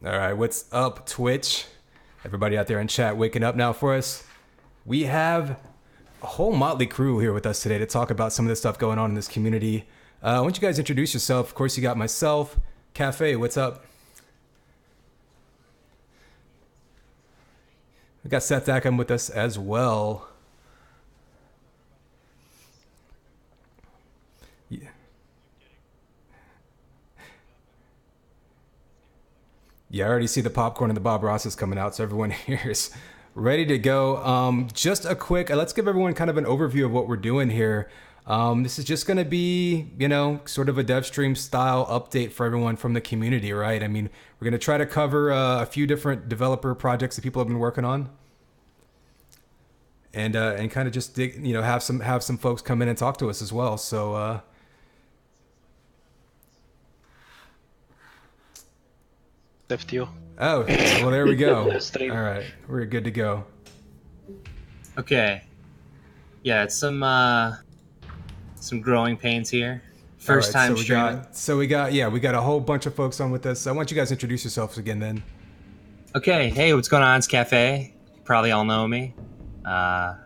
All right, what's up, Twitch? Everybody out there in chat waking up now for us. We have a whole motley crew here with us today to talk about some of the stuff going on in this community. Why don't you guys introduce yourself? Of course, you got myself, Cafe. What's up? We got Seth Dackham with us as well. Yeah. Yeah, I already see the popcorn and the Bob Ross is coming out, so everyone here is ready to go. Just a quick, let's give everyone kind of an overview of what we're doing here. This is just going to be, sort of a dev stream style update for everyone from the community, right? I mean, we're going to try to cover a few different developer projects that people have been working on, and kind of just dig, have some folks come in and talk to us as well. So. FTO. Oh, well, there we go. All right, we're good to go. Okay. Yeah, it's some growing pains here. First time streaming. We got a whole bunch of folks on with us. I want you guys to introduce yourselves again then. Okay, hey, what's going on? It's Cafe. You probably all know me. Yeah,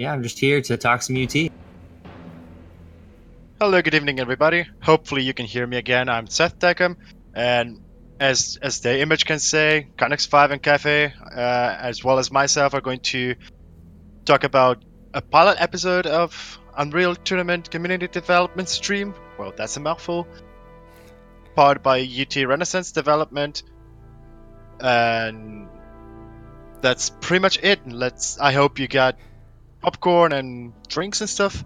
I'm just here to talk some UT. Hello, good evening, everybody. Hopefully you can hear me again. I'm Seth Dackham, and as the image can say, Connex5 and Cafe, as well as myself, are going to talk about a pilot episode of Unreal Tournament Community Development Stream. Well, that's a mouthful. Powered by UT Renaissance Development, and that's pretty much it. I hope you got popcorn and drinks and stuff.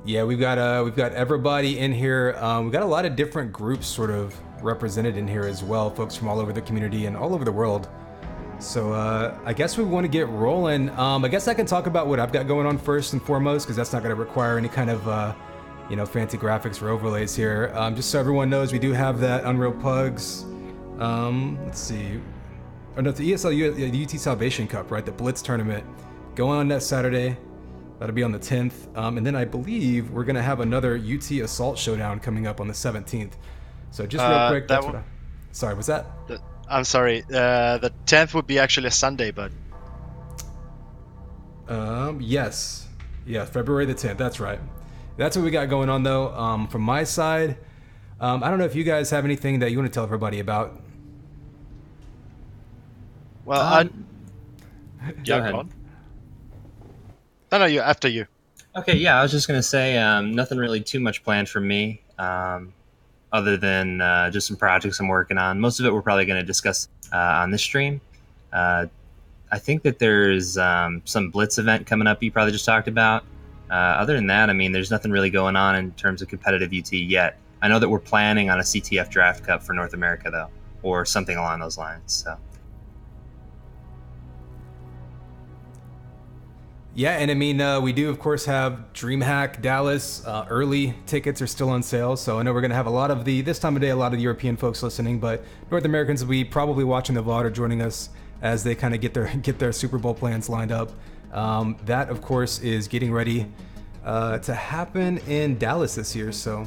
Yeah, we've got everybody in here. We've got a lot of different groups sort of represented in here as well, folks from all over the community and all over the world. So I guess we want to get rolling. I guess I can talk about what I've got going on first and foremost, because that's not going to require any kind of fancy graphics or overlays here. Just so everyone knows, we do have that Unreal Pugs. Let's see. Oh no, the ESL, the UT Salvation Cup, right? The Blitz tournament going on that Saturday. That'll be on the 10th. And then I believe we're going to have another UT Assault Showdown coming up on the 17th. So just real quick, sorry, what's that? I'm sorry. The 10th would be actually a Sunday, but... Yes. Yeah, February the 10th, that's right. That's what we got going on, though. From my side, I don't know if you guys have anything that you want to tell everybody about. Well, Go ahead. Go on. No, you. After you. Okay, yeah, I was just going to say nothing really too much planned for me, other than just some projects I'm working on. Most of it we're probably going to discuss on this stream. I think that there's some Blitz event coming up you probably just talked about. Other than that, I mean, there's nothing really going on in terms of competitive UT yet. I know that we're planning on a CTF Draft Cup for North America, though, or something along those lines, so... Yeah, and I mean, we do, of course, have DreamHack Dallas. Early tickets are still on sale, so I know we're going to have this time of day, a lot of the European folks listening, but North Americans will be probably watching the VOD or joining us as they kind of get their Super Bowl plans lined up. That, of course, is getting ready to happen in Dallas this year, so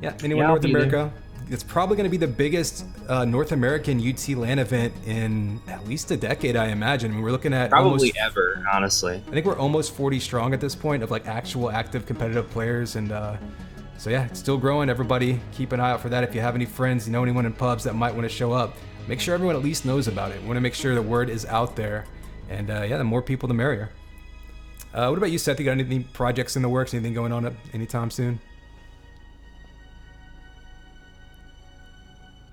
yeah, anyone in North America... It's probably going to be the biggest North American UT LAN event in at least a decade, I imagine. I mean, we're looking at probably ever, honestly. I think we're almost 40 strong at this point of like actual active competitive players, and so yeah, it's still growing. Everybody, keep an eye out for that. If you have any friends, you know anyone in pubs that might want to show up, make sure everyone at least knows about it. We want to make sure the word is out there, and yeah, the more people, the merrier. What about you, Seth? You got any projects in the works? Anything going on anytime soon?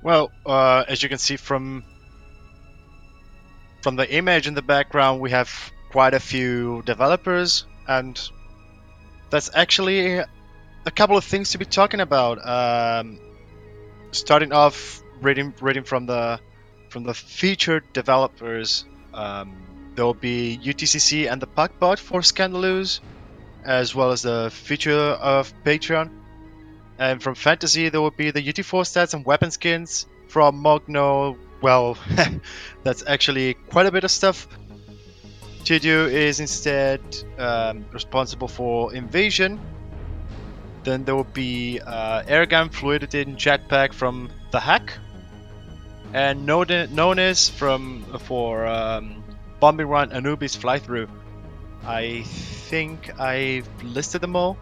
Well, as you can see from the image in the background, we have quite a few developers, and that's actually a couple of things to be talking about. Starting off, reading from the featured developers, there will be UTCC and the Puckbot for Scandalous, as well as the feature of Patreon. And from Fantasy, there will be the UT4 stats and weapon skins. From Mogno, well, that's actually quite a bit of stuff. Tidu is instead responsible for Invasion. Then there will be Airgun Fluidity and Jetpack from The Hack. and Nonis for Bombing Run Anubis Flythrough. I think I've listed them all.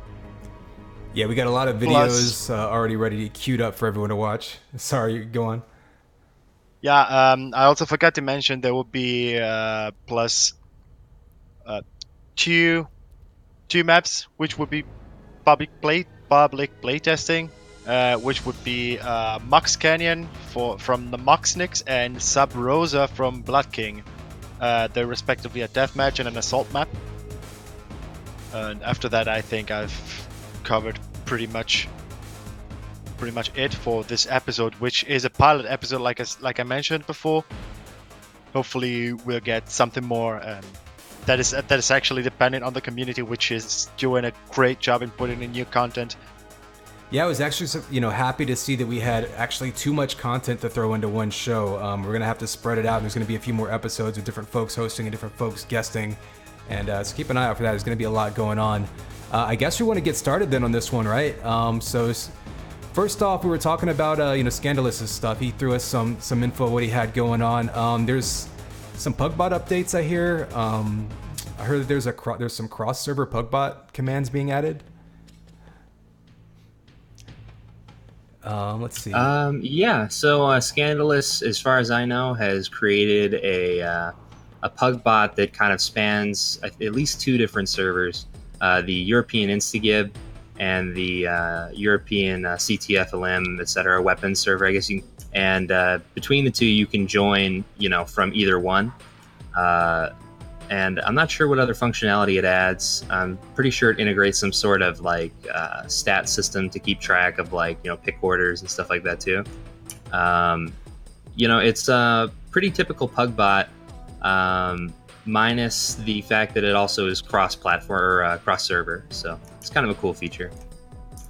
Yeah, we got a lot of videos already ready, queued up for everyone to watch. Sorry, go on. Yeah, I also forgot to mention there will be plus two maps, which would be public play testing, which would be Mox Canyon from the Moxnix and Sub Rosa from Blood King. They're respectively a deathmatch and an assault map. And after that, I think I've covered pretty much it for this episode, which is a pilot episode, like I mentioned before. Hopefully, we'll get something more. That is actually dependent on the community, which is doing a great job in putting in new content. Yeah, I was actually happy to see that we had actually too much content to throw into one show. We're gonna have to spread it out. There's gonna be a few more episodes with different folks hosting and different folks guesting, and so keep an eye out for that. There's gonna be a lot going on. I guess we want to get started then on this one, right? So first off, we were talking about Scandalous' stuff. He threw us some info of what he had going on. There's some Pugbot updates I hear. I heard that there's some cross-server Pugbot commands being added. Let's see. Yeah. So Scandalous, as far as I know, has created a Pugbot that kind of spans at least two different servers: the European Instagib and the European CTFLM, etc. weapons server, I guess you can. And between the two, you can join, from either one. And I'm not sure what other functionality it adds. I'm pretty sure it integrates some sort of stat system to keep track of pick orders and stuff like that too. It's a pretty typical Pugbot, minus the fact that it also is cross-platform or cross-server. So it's kind of a cool feature.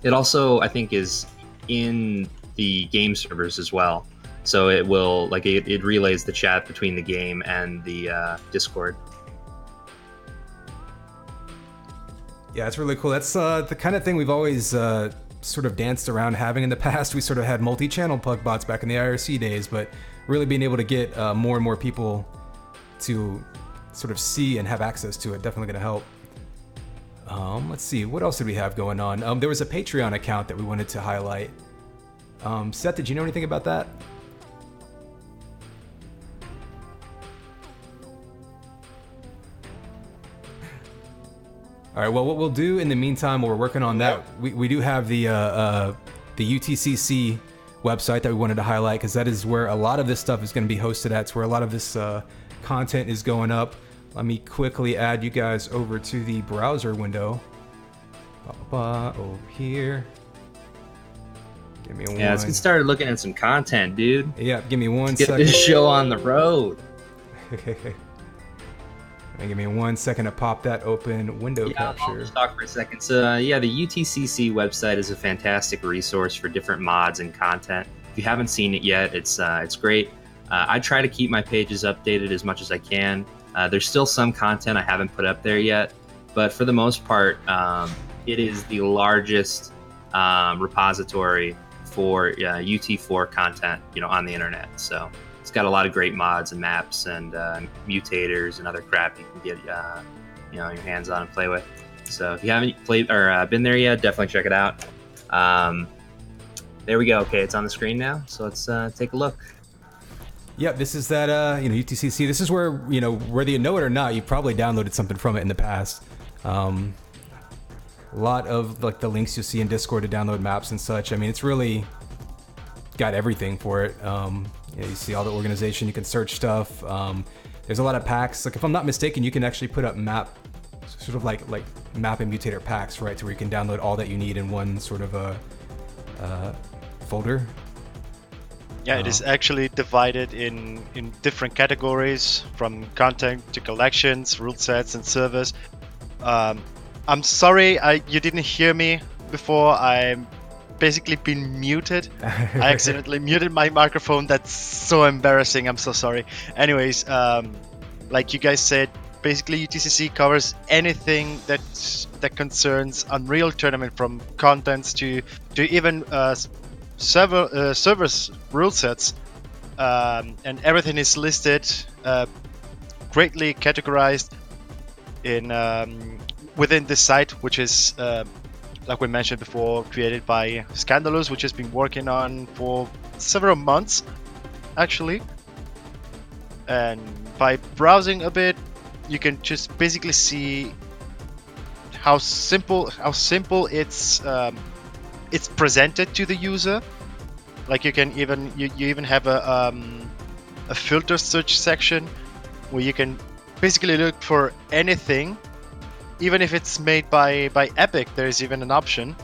It also, I think, is in the game servers as well. So it will it relays the chat between the game and the Discord. Yeah, it's really cool. That's the kind of thing we've always sort of danced around having in the past. We sort of had multi-channel Pugbots back in the IRC days, but really being able to get more and more people to sort of see and have access to it, definitely going to help. Let's see, what else did we have going on? There was a Patreon account that we wanted to highlight. Seth, did you know anything about that? All right, well, what we'll do in the meantime, while we're working on that, we do have the UTCC website that we wanted to highlight, because that is where a lot of this stuff is going to be hosted at. It's where a lot of this content is going up. Let me quickly add you guys over to the browser window. Over here. Give me one. Yeah, let's get started looking at some content, dude. Yeah, give me one Let's second. get this show on the road. Give me 1 second to pop that open window capture. I'll just talk for a second. So, the UTCC website is a fantastic resource for different mods and content. If you haven't seen it yet, it's great. I try to keep my pages updated as much as I can. There's still some content I haven't put up there yet, but for the most part, it is the largest repository for UT4 content, on the internet. So it's got a lot of great mods and maps and mutators and other crap you can get your hands on and play with. So if you haven't played or been there yet, definitely check it out. There we go. Okay, it's on the screen now. So let's take a look. Yep, this is that UTCC. This is where whether you know it or not, you probably downloaded something from it in the past. A lot of the links you'll see in Discord to download maps and such. I mean, it's really got everything for it. You see all the organization. You can search stuff. There's a lot of packs. If I'm not mistaken, you can actually put up map, sort of like map and mutator packs, right, to where you can download all that you need in one sort of a folder. Yeah, it is actually divided in different categories, from content to collections, rule sets, and servers. I'm sorry you didn't hear me before. I'm basically been muted. I accidentally muted my microphone. That's so embarrassing. I'm so sorry. Anyways, like you guys said, basically UTCC covers anything that concerns Unreal Tournament, from contents to even servers rule sets. and everything is listed, greatly categorized in within this site, which is like we mentioned before, created by Scandalous, which has been working on for several months actually. And by browsing a bit, you can just basically see how simple it's presented to the user. Like you can even you even have a filter search section where you can basically look for anything, even if it's made by Epic. There is even an option,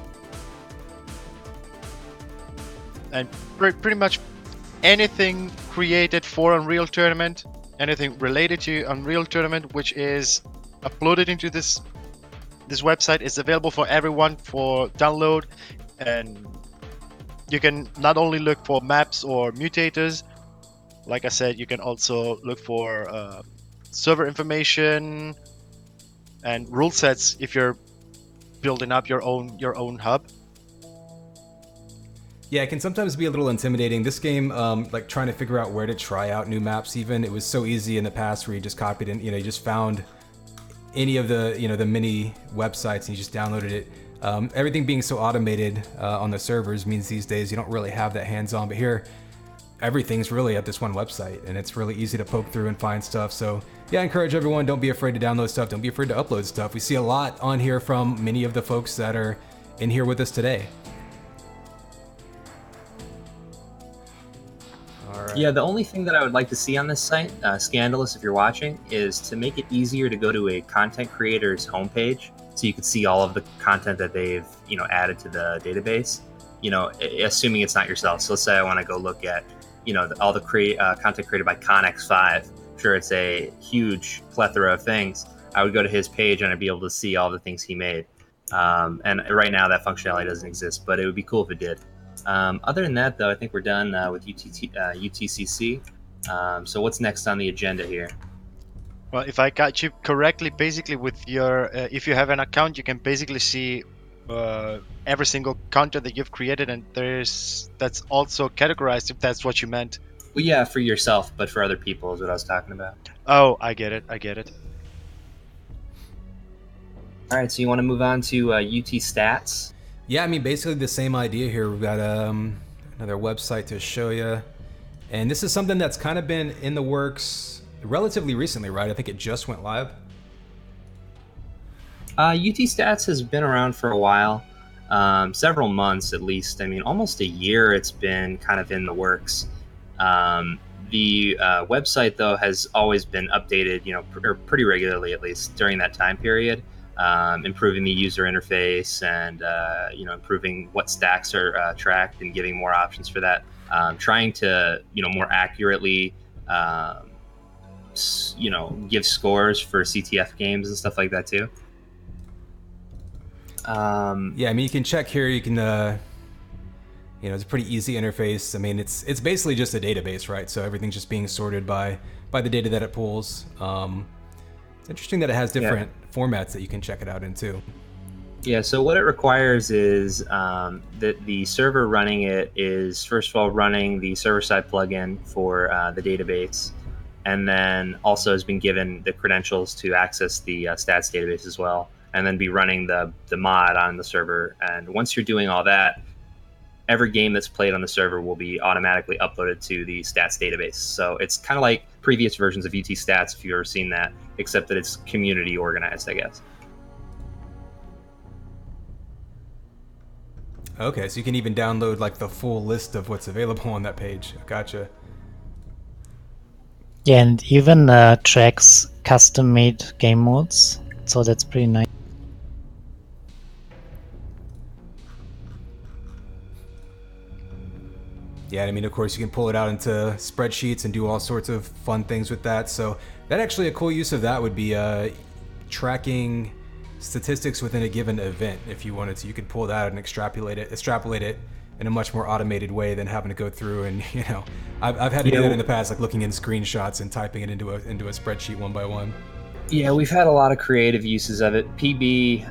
and pretty much anything created for Unreal Tournament, anything related to Unreal Tournament, which is uploaded into this website, is available for everyone for download. And you can not only look for maps or mutators, like I said, you can also look for server information and rule sets if you're building up your own hub. Yeah, it can sometimes be a little intimidating. This game, like trying to figure out where to try out new maps even, it was so easy in the past where you just copied and, you just found any of the, the mini websites and you just downloaded it. Everything being so automated on the servers means these days you don't really have that hands-on, but here, everything's really at this one website and it's really easy to poke through and find stuff. So yeah, I encourage everyone, don't be afraid to download stuff, don't be afraid to upload stuff. We see a lot on here from many of the folks that are in here with us today. Yeah, the only thing that I would like to see on this site, Scandalous, if you're watching, is to make it easier to go to a content creator's homepage so you can see all of the content that they've, added to the database, assuming it's not yourself. So let's say I want to go look at, all the content created by Connex5. Sure, it's a huge plethora of things. I would go to his page and I'd be able to see all the things he made. And right now that functionality doesn't exist, but it would be cool if it did. Other than that, though, I think we're done with UTCC. So what's next on the agenda here? Well, if I got you correctly, basically with your, if you have an account, you can basically see every single content that you've created, and that's also categorized, if that's what you meant. Well, yeah, for yourself, but for other people is what I was talking about. Oh, I get it. All right, so you want to move on to UT Stats? Yeah, I mean, basically the same idea here. We've got another website to show you. And this is something that's kind of been in the works relatively recently, right? I think it just went live. UT Stats has been around for a while, several months at least. I mean, almost a year it's been kind of in the works. The website, though, has always been updated, or pretty regularly, at least during that time period. Improving the user interface and improving what stacks are tracked and giving more options for that. Trying to more accurately give scores for CTF games and stuff like that too. Yeah, I mean, you can check here. You can it's a pretty easy interface. I mean, it's basically just a database, right? So everything's just being sorted by the data that it pulls. It's interesting that it has different formats that you can check it out in too. Yeah, so what it requires is that the server running it is, first of all, running the server-side plugin for the database, and then also has been given the credentials to access the stats database as well, and then be running the mod on the server. And once you're doing all that, every game that's played on the server will be automatically uploaded to the stats database. So it's kind of like previous versions of UT Stats, if you've ever seen that, except that it's community organized, I guess. Okay, so you can even download like the full list of what's available on that page. Gotcha. Yeah, and even tracks custom-made game modes, so that's pretty nice. Yeah, I mean, of course, you can pull it out into spreadsheets and do all sorts of fun things with that. So that actually, a cool use of that would be tracking statistics within a given event. If you wanted to, you could pull that out and extrapolate it in a much more automated way than having to go through and, I've had to do that in the past, like looking in screenshots and typing it into a spreadsheet one by one. Yeah, we've had a lot of creative uses of it. PB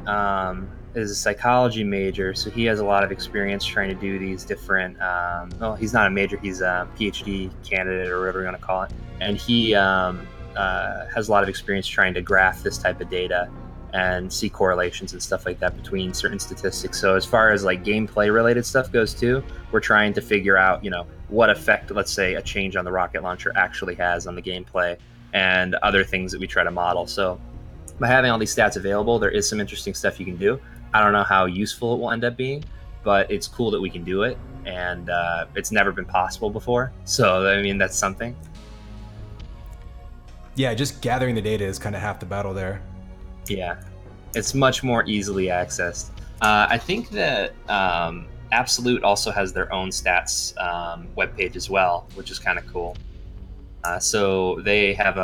is a psychology major, so he has a lot of experience trying to do these different. Well, he's not a major; he's a PhD candidate or whatever you want to call it, and he has a lot of experience trying to graph this type of data and see correlations and stuff like that between certain statistics. So as far as like gameplay related stuff goes too, we're trying to figure out, what effect, let's say, a change on the rocket launcher actually has on the gameplay and other things that we try to model. So by having all these stats available, there is some interesting stuff you can do. I don't know how useful it will end up being, but it's cool that we can do it, and it's never been possible before. So, I mean, that's something. Yeah, just gathering the data is kind of half the battle there. Yeah, it's much more easily accessed. I think that Absolute also has their own stats webpage as well, which is kind of cool. So they have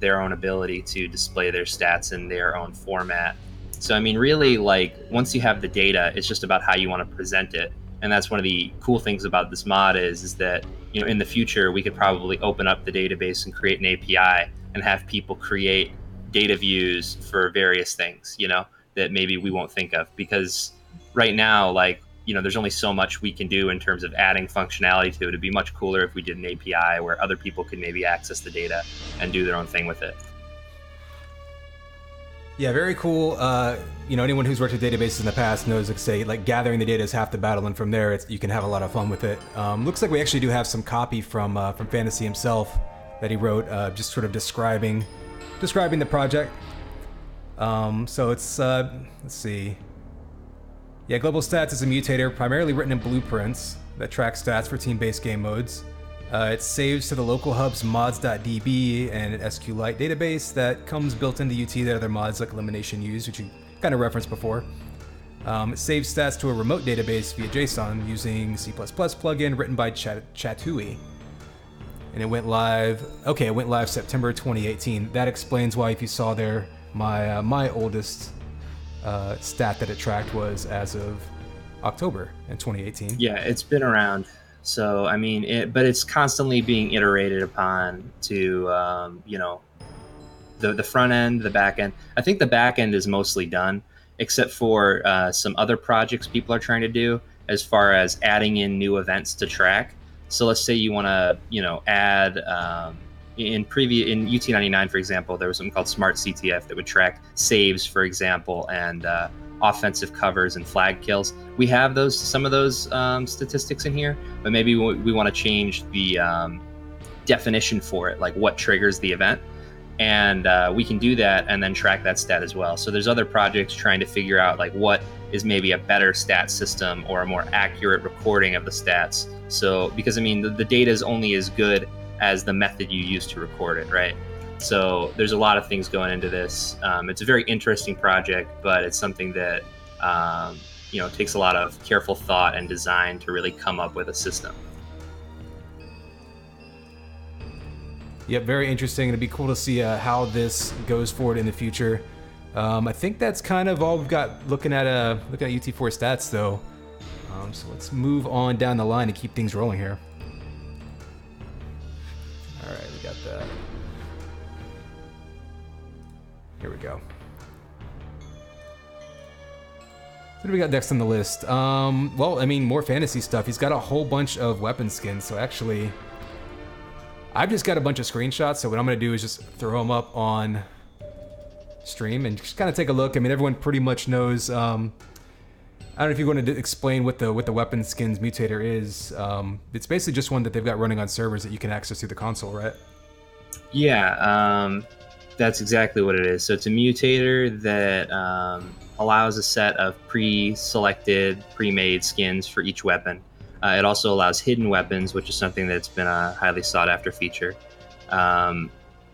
their own ability to display their stats in their own format. So, I mean, really, like, once you have the data, it's just about how you want to present it. And that's one of the cool things about this mod is that, in the future, we could probably open up the database and create an API and have people create data views for various things, that maybe we won't think of. Because right now, like, there's only so much we can do in terms of adding functionality to it. It'd be much cooler if we did an API where other people could maybe access the data and do their own thing with it. Yeah, very cool. Anyone who's worked with databases in the past knows, like gathering the data is half the battle, and from there, you can have a lot of fun with it. Looks like we actually do have some copy from Fantasy himself that he wrote, just sort of describing the project. So it's let's see. Yeah, Global Stats is a mutator primarily written in blueprints that tracks stats for team-based game modes. It saves to the local hub's mods.db and an SQLite database that comes built into UT that other mods like Elimination use, which you kind of referenced before. It saves stats to a remote database via JSON using C++ plugin written by Chatui. And it went live. Okay, it went live September 2018. That explains why, if you saw there, my oldest stat that it tracked was as of October in 2018. Yeah, it's been around. So, I mean, but it's constantly being iterated upon to, the front end, the back end. I think the back end is mostly done, except for some other projects people are trying to do as far as adding in new events to track. So let's say you want to, add in UT99, for example, there was something called Smart CTF that would track saves, for example, and offensive covers and flag kills. We have some of those statistics in here, but maybe we want to change the definition for it, like what triggers the event, and we can do that and then track that stat as well. So there's other projects trying to figure out like what is maybe a better stat system or a more accurate recording of the stats. So because I mean the data is only as good as the method you use to record it, right? So there's a lot of things going into this. It's a very interesting project, but it's something that takes a lot of careful thought and design to really come up with a system. Yep, very interesting. It'd be cool to see how this goes forward in the future. I think that's kind of all we've got looking at UT4 stats, though. So let's move on down the line to keep things rolling here. All right, we got that. Here we go. So what do we got next on the list? Well, I mean, more fantasy stuff. He's got a whole bunch of weapon skins. So actually, I've just got a bunch of screenshots. So what I'm going to do is just throw them up on stream and just kind of take a look. I mean, everyone pretty much knows. I don't know if you want to explain what the weapon skins mutator is. It's basically just one that they've got running on servers that you can access through the console, right? Yeah, that's exactly what it is. So it's a mutator that allows a set of pre-selected, pre-made skins for each weapon. It also allows hidden weapons, which is something that's been a highly sought-after feature. And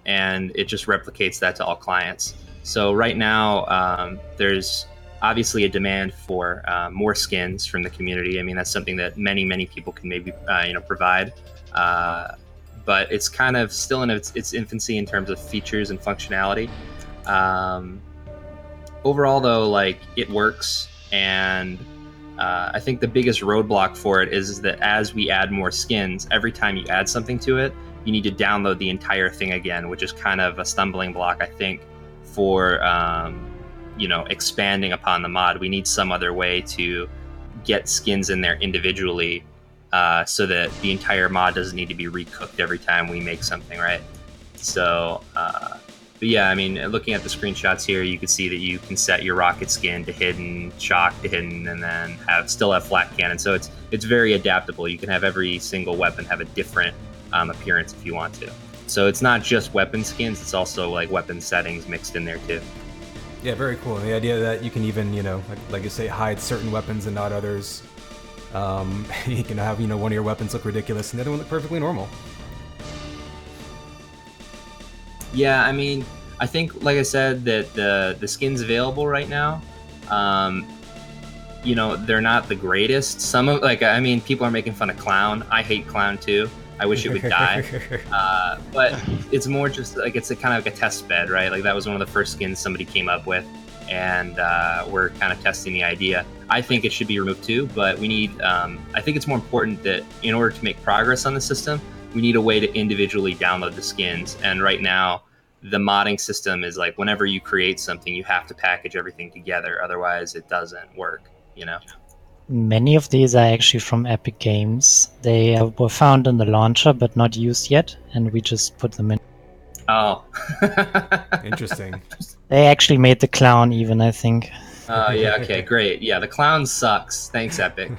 it just replicates that to all clients. So right now, there's obviously a demand for more skins from the community. I mean, that's something that many people can maybe provide. But it's kind of still in its infancy in terms of features and functionality. Overall, though, like, it works, and I think the biggest roadblock for it is that as we add more skins, every time you add something to it, you need to download the entire thing again, which is kind of a stumbling block, I think, for expanding upon the mod. We need some other way to get skins in there individually, so that the entire mod doesn't need to be recooked every time we make something, right? So, but yeah, I mean, looking at the screenshots here, you can see that you can set your rocket skin to hidden, shock to hidden, and then still have flat cannon. So it's very adaptable. You can have every single weapon have a different appearance if you want to. So it's not just weapon skins; it's also like weapon settings mixed in there too. Yeah, very cool. And the idea that you can even, like you say, hide certain weapons and not others. You can have, one of your weapons look ridiculous and the other one look perfectly normal. Yeah, I mean, I think, like I said, that the skins available right now, they're not the greatest. Some of, people are making fun of Clown. I hate Clown too. I wish it would die. But it's more just like it's kind of like a test bed, right? Like that was one of the first skins somebody came up with, and we're kind of testing the idea. I think it should be removed too, but we need. I think it's more important that in order to make progress on the system, we need a way to individually download the skins. And right now, the modding system is like whenever you create something, you have to package everything together. Otherwise, it doesn't work. Many of these are actually from Epic Games. They were found in the launcher but not used yet, and we just put them in. Oh. Interesting. They actually made the Clown even, I think. Oh, yeah, okay, great. Yeah, the Clown sucks. Thanks, Epic.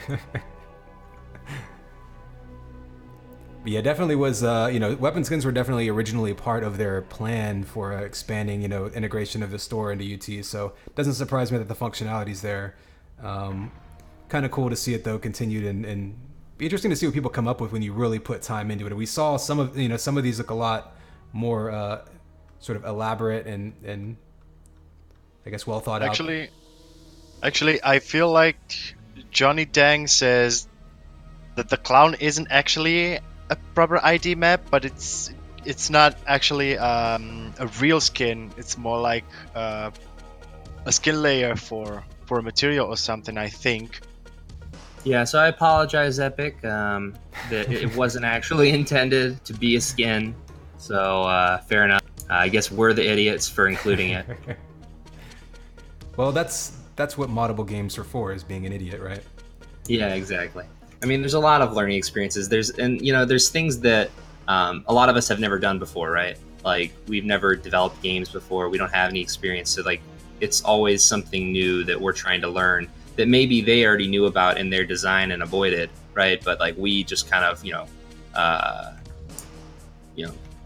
Yeah, definitely was, weapon skins were definitely originally part of their plan for expanding, integration of the store into UT, so it doesn't surprise me that the functionality's there. Kind of cool to see it though continued, and be interesting to see what people come up with when you really put time into it. We saw some of these look a lot more sort of elaborate and I guess well thought out. Actually, I feel like Johnny Dang says that the Clown isn't actually a proper ID map, but it's not actually a real skin. It's more like a skin layer for a material or something, I think. Yeah, so I apologize, Epic, that it wasn't actually intended to be a skin. So fair enough. I guess we're the idiots for including it. Well, that's what moddable games are for, is being an idiot, right? Yeah, exactly. I mean, there's a lot of learning experiences. There's things that a lot of us have never done before, right? Like we've never developed games before. We don't have any experience, so like it's always something new that we're trying to learn that maybe they already knew about in their design and avoided, right? But like we just kind of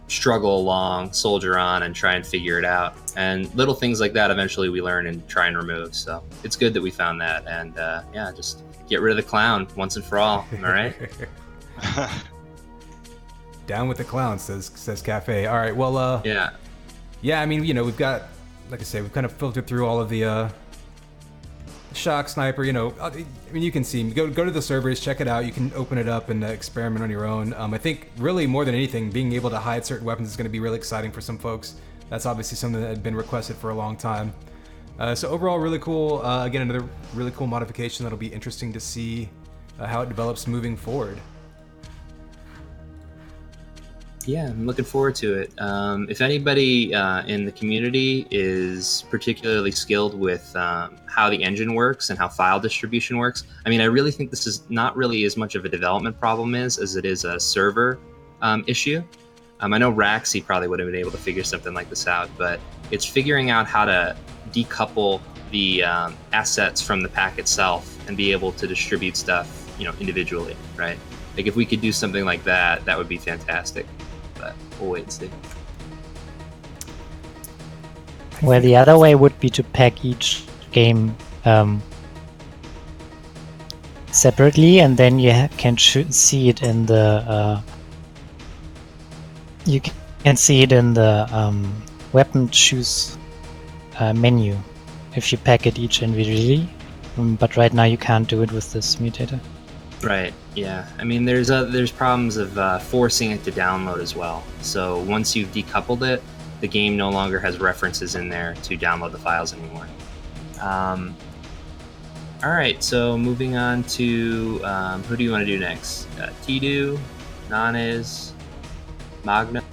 struggle along, soldier on, and try and figure it out. And little things like that eventually we learn and try and remove. So it's good that we found that. And just get rid of the Clown once and for all. Am I right? Down with the Clown, says Cafe. All right, well, yeah, I mean, we've got, like I say, we've kind of filtered through all of the shock sniper. I mean, you can see, go to the servers, check it out. You can open it up and experiment on your own. I think really more than anything, being able to hide certain weapons is going to be really exciting for some folks. That's obviously something that had been requested for a long time. So overall, really cool. Again, another really cool modification that'll be interesting to see how it develops moving forward. Yeah, I'm looking forward to it. If anybody in the community is particularly skilled with how the engine works and how file distribution works, I mean, I really think this is not really as much of a development problem as it is a server issue. I know Raxi probably would have been able to figure something like this out, but it's figuring out how to decouple the assets from the pack itself and be able to distribute stuff, individually, right? Like if we could do something like that, that would be fantastic. But we'll wait and see. Well, the other way would be to pack each game separately, and then you can see it in the weapon choose menu if you pack it each individually. But right now you can't do it with this mutator. Right. Yeah. I mean, there's problems of forcing it to download as well. So once you've decoupled it, the game no longer has references in there to download the files anymore. All right. So moving on to who do you want to do next? Tidu, Nanes, Magna.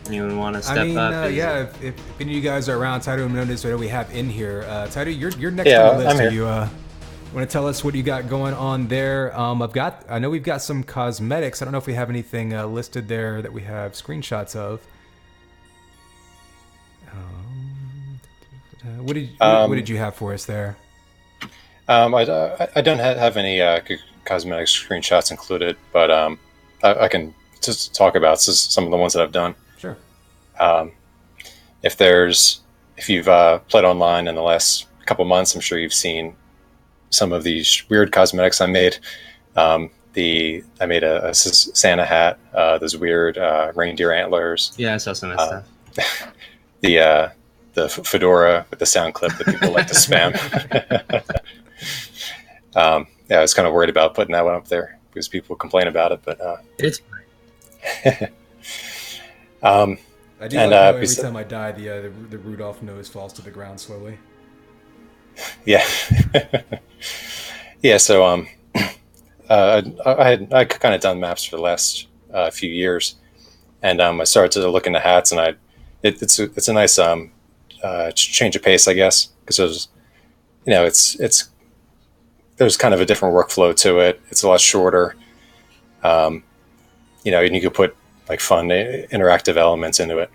Anyone want to step I mean, up? yeah, if any of you guys are around, Taito and Menendez, what do we have in here? Taito, you're next Yeah, on the list. I'm here. Are you want to tell us what you got going on there? I know we've got some cosmetics. I don't know if we have anything listed there that we have screenshots of. What did you have for us there? I don't have any cosmetic screenshots included, but I can just talk about some of the ones that I've done. Sure. If you've played online in the last couple months, I'm sure you've seen some of these weird cosmetics I made. I made a Santa hat, those weird reindeer antlers. Yeah, I saw some of that stuff. The fedora with the sound clip that people like to spam. Yeah, I was kind of worried about putting that one up there because people complain about it, but It's I do like how every time I die, the Rudolph nose falls to the ground slowly. yeah. Yeah, so I kind of done maps for the last few years, and I started to look into hats, and it's a nice change of pace, I guess, because there's kind of a different workflow to it. It's a lot shorter, and you could put like fun interactive elements into it.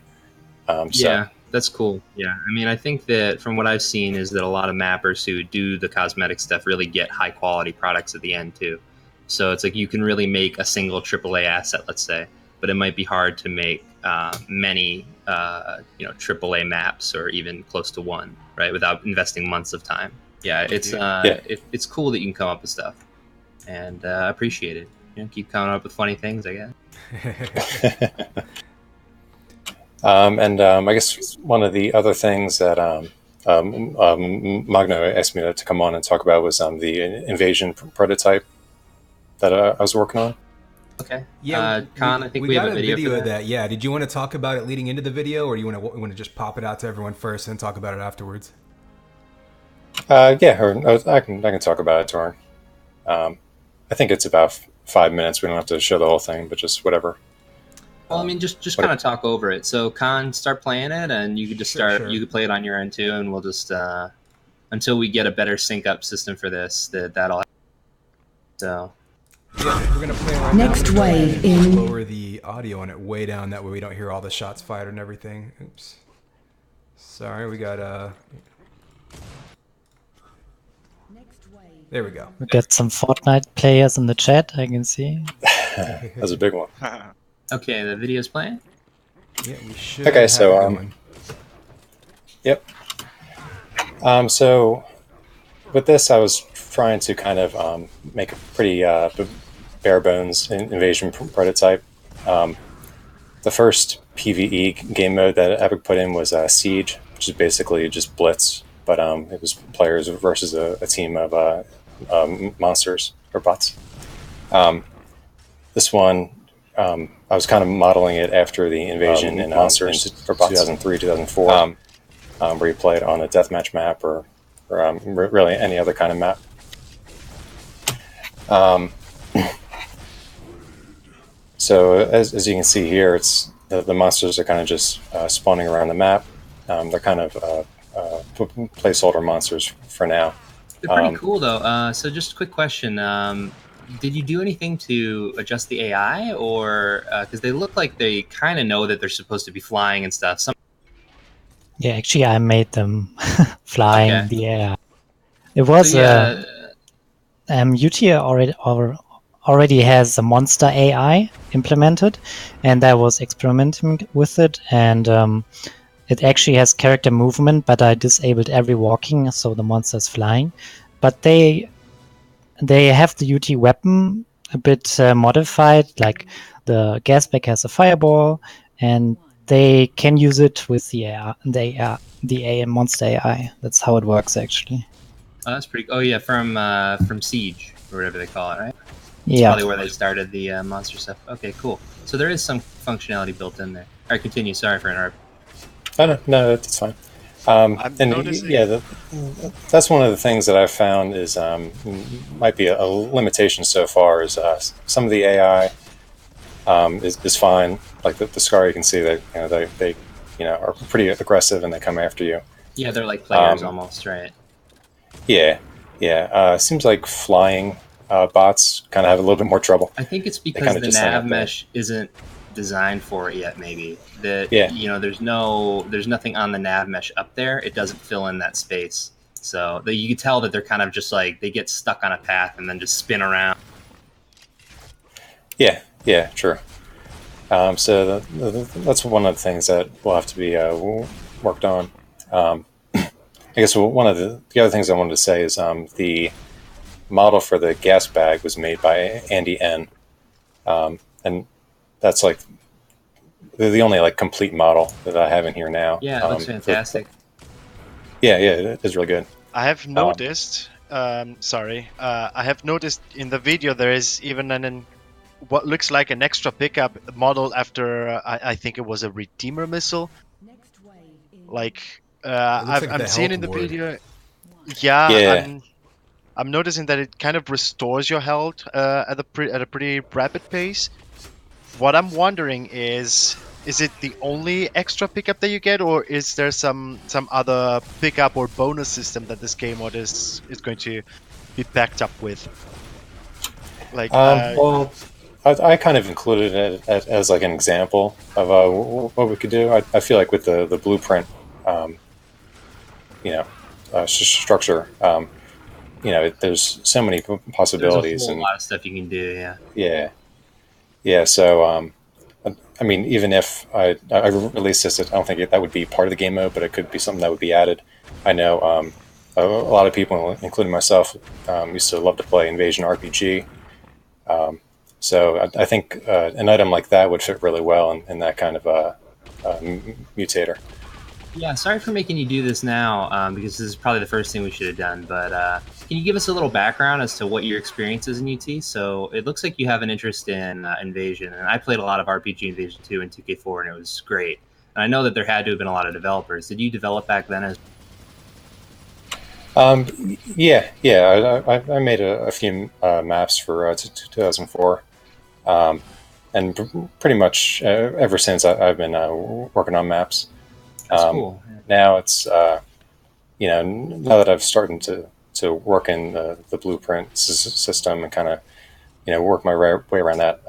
Yeah, that's cool. Yeah, I mean, I think that from what I've seen is that a lot of mappers who do the cosmetic stuff really get high quality products at the end too. So it's like you can really make a single AAA asset, let's say, but it might be hard to make many AAA maps or even close to one, right, without investing months of time. Yeah, it's cool that you can come up with stuff, and I appreciate it. Keep coming up with funny things, I guess. I guess one of the other things that Magno asked me to come on and talk about was the invasion prototype that I was working on. Okay. Yeah, Khan, I think we have a video of that. Yeah. Did you want to talk about it leading into the video, or do you want to just pop it out to everyone first and talk about it afterwards? Yeah, I can talk about it to her. I think it's about 5 minutes. We don't have to show the whole thing, but just whatever. Well, I mean, just kind of talk over it. So, Khan, start playing it, and you could just start. Sure. You could play it on your end too, and we'll just until we get a better sync up system for this. That'll happen. So. Yeah, we're gonna play right Next now. wave in. Lower the audio on it way down. That way we don't hear all the shots fired and everything. Oops. Sorry, we got There we go. We got some Fortnite players in the chat, I can see. That's a big one. Okay, the video's playing? Yeah, we should. Okay, so yep. So with this, I was trying to kind of make a pretty bare bones invasion prototype. The first PvE game mode that Epic put in was Siege, which is basically just Blitz, but it was players versus a team of monsters or bots. This one, I was kind of modeling it after the invasion in Monsters for 2003, 2004, where you play it on a deathmatch map or really any other kind of map. So as you can see here, it's the monsters are kind of just spawning around the map. They're kind of placeholder monsters for now. They're pretty cool though. So just a quick question. Did you do anything to adjust the AI, or because they look like they kind of know that they're supposed to be flying and stuff? Yeah, actually, I made them flying in the air. It was UT already has a monster AI implemented, and I was experimenting with it, and it actually has character movement, but I disabled every walking, so the monster is flying. But they have the UT weapon a bit modified, like the gasback has a fireball, and they can use it with the AI, monster AI. That's how it works, actually. Oh, that's pretty. Oh yeah, from Siege or whatever they call it, right? Yeah. Probably where they started the monster stuff. Okay, cool. So there is some functionality built in there. All right, continue. Sorry for interrupting. Oh, no, that's fine. That's one of the things that I've found is might be a limitation so far is some of the AI is fine, like the Scar, you can see that they are pretty aggressive and they come after you. Yeah, they're like players almost, right? Yeah. Seems like flying bots kind of have a little bit more trouble. I think it's because the nav mesh isn't designed for it yet. Maybe that there's nothing on the nav mesh up there. It doesn't fill in that space, so you can tell that they're kind of just like they get stuck on a path and then just spin around. Yeah, true. So that's one of the things that will have to be worked on. I guess one of the other things I wanted to say is the model for the gas bag was made by Andy N. And that's like the only like complete model that I have in here now. Yeah, it looks fantastic. Yeah, it is really good. I have noticed. I have noticed in the video there is even what looks like an extra pickup model after I think it was a Redeemer missile. Like I'm seeing in the video. Yeah. I'm noticing that it kind of restores your health at a pretty rapid pace. What I'm wondering is it the only extra pickup that you get, or is there some other pickup or bonus system that this game mode is going to be backed up with? Like, well, I kind of included it as like an example of what we could do. I feel like with the blueprint, structure, there's so many possibilities. There's a lot of stuff you can do. Yeah. So, I mean, even if I released this, I don't think that would be part of the game mode, but it could be something that would be added. I know a lot of people, including myself, used to love to play Invasion RPG. So I think an item like that would fit really well in that kind of mutator. Yeah, sorry for making you do this now, because this is probably the first thing we should have done. But can you give us a little background as to what your experience is in UT? So it looks like you have an interest in Invasion, and I played a lot of RPG Invasion 2 and 2K4, and it was great. And I know that there had to have been a lot of developers. Did you develop back then as? Yeah. I made a few maps for 2004. And pretty much ever since I've been working on maps. That's cool. Now it's now that I've started to work in the blueprint system and kind of work my way around that.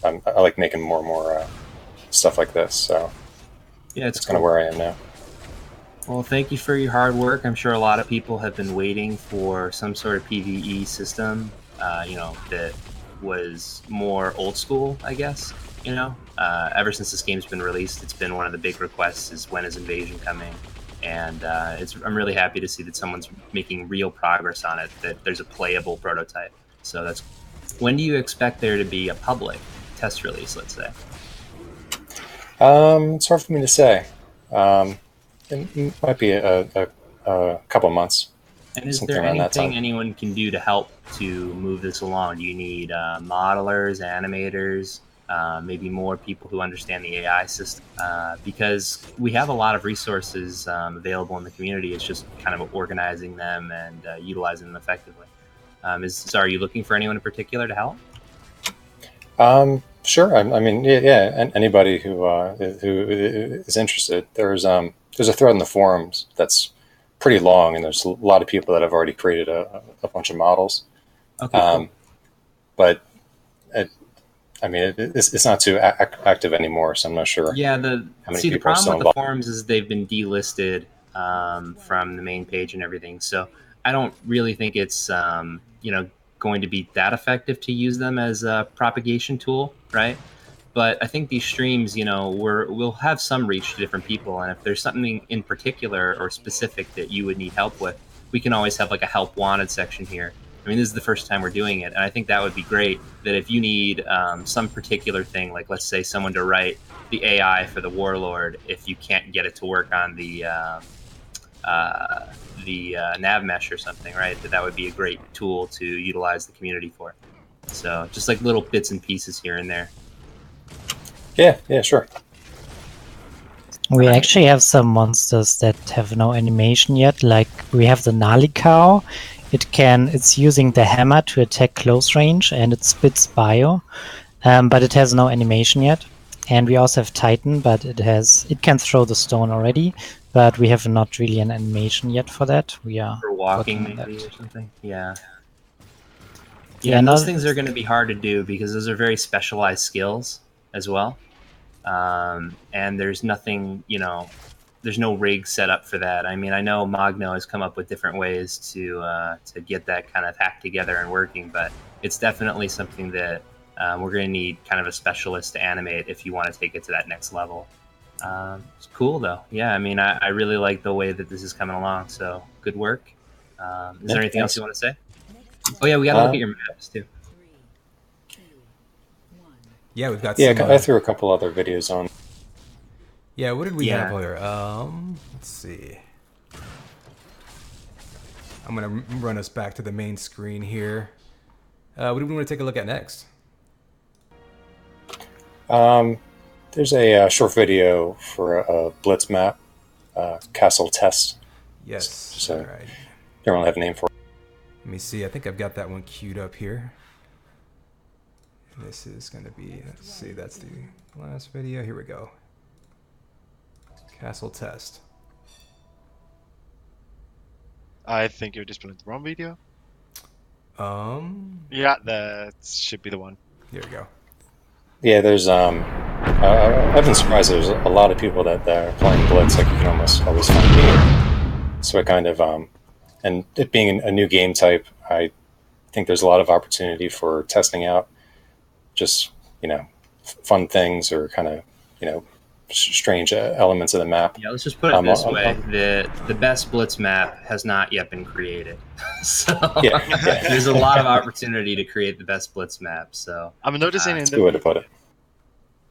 I like making more and more stuff like this. So yeah, it's kind of where I am now. Well, thank you for your hard work. I'm sure a lot of people have been waiting for some sort of PvE system, that was more old school, I guess. Ever since this game's been released, it's been one of the big requests is when is Invasion coming? And I'm really happy to see that someone's making real progress on it, that there's a playable prototype. So when do you expect there to be a public test release, let's say? It's hard for me to say. It might be a couple of months. And is there anything anyone can do to help to move this along? Do you need modelers, animators, maybe more people who understand the AI system? Because we have a lot of resources available in the community. It's just kind of organizing them and utilizing them effectively. Are you looking for anyone in particular to help? Sure. I mean, yeah. Anybody who is interested. There's a thread in the forums that's pretty long, and there's a lot of people that have already created a bunch of models. Okay. Cool. But it's not too active anymore, so I'm not sure. Yeah. The problem with the forums is they've been delisted from the main page and everything. So I don't really think it's going to be that effective to use them as a propagation tool, right? But I think these streams, we'll have some reach to different people. And if there's something in particular or specific that you would need help with, we can always have like a help wanted section here. I mean, this is the first time we're doing it. And I think that would be great that if you need some particular thing, like let's say someone to write the AI for the Warlord, if you can't get it to work on the nav mesh or something, right? That would be a great tool to utilize the community for. So just like little bits and pieces here and there. Yeah, sure. We actually have some monsters that have no animation yet. Like we have the Narlikao. It's using the hammer to attack close range, and it spits bio, but it has no animation yet. And we also have Titan, but it can throw the stone already, but we have not really an animation yet for that. We are For walking, working on maybe, that. or something. Yeah. Yeah, Yeah, and those another- things are going to be hard to do because those are very specialized skills as well. And there's nothing, there's no rig set up for that. I mean, I know Magno has come up with different ways to get that kind of hack together and working, but it's definitely something that we're going to need kind of a specialist to animate if you want to take it to that next level. It's cool though. Yeah, I mean, I really like the way that this is coming along. So good work. Is there anything else you want to say? Oh yeah, we got to look at your maps too. Yeah, we've got Yeah, some. I threw a couple other videos on. Yeah, what did we Yeah. have here? Let's see. I'm gonna run us back to the main screen here. What do we want to take a look at next? There's a short video for a Blitz map, Castle Test. Yes. So- All right. Don't really have a name for it. Let me see. I think I've got that one queued up here. This is going to be, let's see, that's the last video. Here we go. Castle Test. I think you're displaying the wrong video. Yeah, that should be the one. Here we go. Yeah, there's I've been surprised there's a lot of people that are playing Blitz. Like you can almost always find me. So it kind of and it being a new game type, I think there's a lot of opportunity for testing out just fun things or kind of strange elements of the map. Yeah, let's just put it this I'm- way: the best Blitz map has not yet been created. So Yeah. there's a lot of opportunity to create the best Blitz map. So I'm noticing in That's a good way to put it.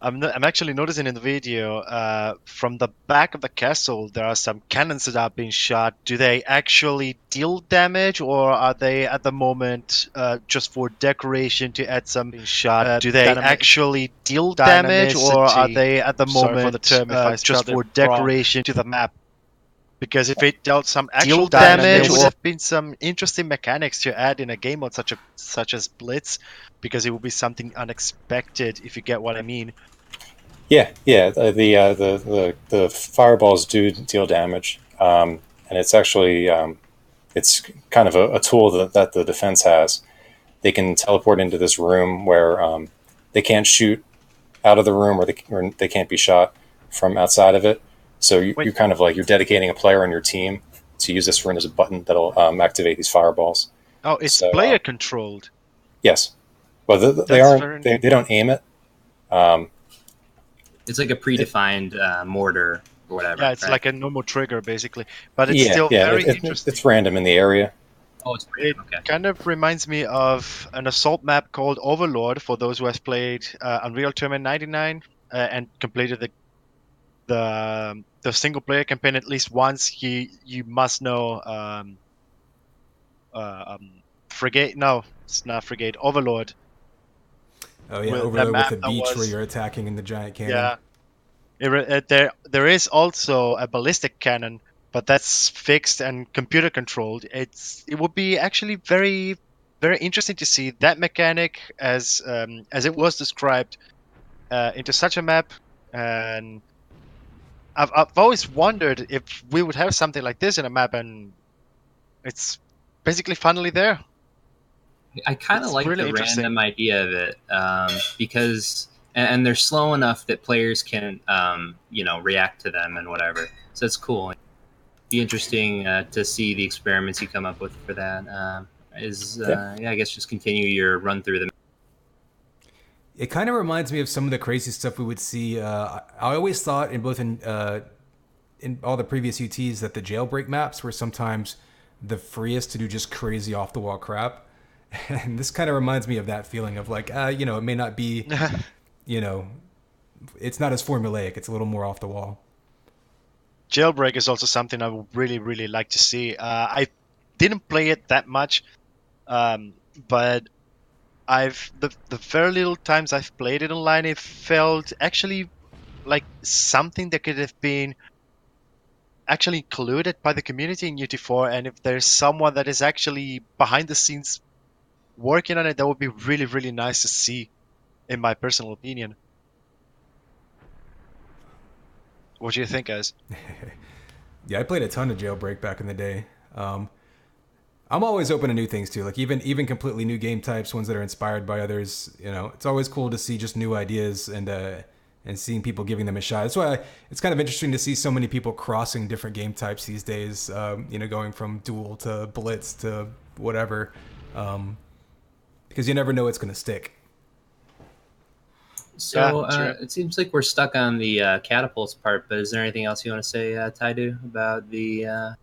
I'm actually noticing in the video from the back of the castle there are some cannons that are being shot. Do they actually deal damage, or are they at the moment just for decoration to add some shot? Do they actually deal damage, or are they at the moment just for decoration to the map? Because if it dealt some actual damage, there would have been some interesting mechanics to add in a game mode such as Blitz, because it would be something unexpected, if you get what I mean. Yeah. The fireballs do deal damage, and it's actually it's kind of a tool that the defense has. They can teleport into this room where they can't shoot out of the room, or they can't be shot from outside of it. So you're kind of like you're dedicating a player on your team to use this room. There's a button that'll activate these fireballs. Oh, it's So, player controlled. Yes, well they That's aren't. very- They don't aim it. it's like a predefined mortar or whatever. Yeah, it's right? like a normal trigger basically, but it's still very interesting. It's random in the area. Oh, it's It okay. kind of reminds me of an assault map called Overlord, for those who have played Unreal Tournament 99 and completed the single player campaign at least once. You must know Frigate. No, it's not Frigate. Overlord. Oh yeah, Well, over that there map with the that beach where was- you're attacking in the giant cannon. Yeah. There is also a ballistic cannon, but that's fixed and computer controlled. It would be actually very, very interesting to see that mechanic as it was described into such a map. And I've always wondered if we would have something like this in a map, and it's basically finally there. I kind of It's like really the interesting. random idea of it because, and they're slow enough that players can, react to them and whatever. So it's cool. Be interesting to see the experiments you come up with for that. I guess just continue your run through them. It kind of reminds me of some of the crazy stuff we would see. I always thought in all the previous UTs that the jailbreak maps were sometimes the freest to do just crazy off the wall crap. And this kind of reminds me of that feeling of like, it may not be, it's not as formulaic. It's a little more off the wall. Jailbreak is also something I would really, really like to see. I didn't play it that much, but the very little times I've played it online, it felt actually like something that could have been actually included by the community in UT4. And if there's someone that is actually behind the scenes working on it, that would be really, really nice to see, in my personal opinion. What do you think, guys? Yeah, I played a ton of Jailbreak back in the day. I'm always open to new things too, like even completely new game types, ones that are inspired by others. You know, it's always cool to see just new ideas and seeing people giving them a shot. That's why it's kind of interesting to see so many people crossing different game types these days. You know, going from duel to blitz to whatever, because you never know what's going to stick. So Yeah, true. it seems like we're stuck on the catapults part, but is there anything else you want to say, Taidu, about the?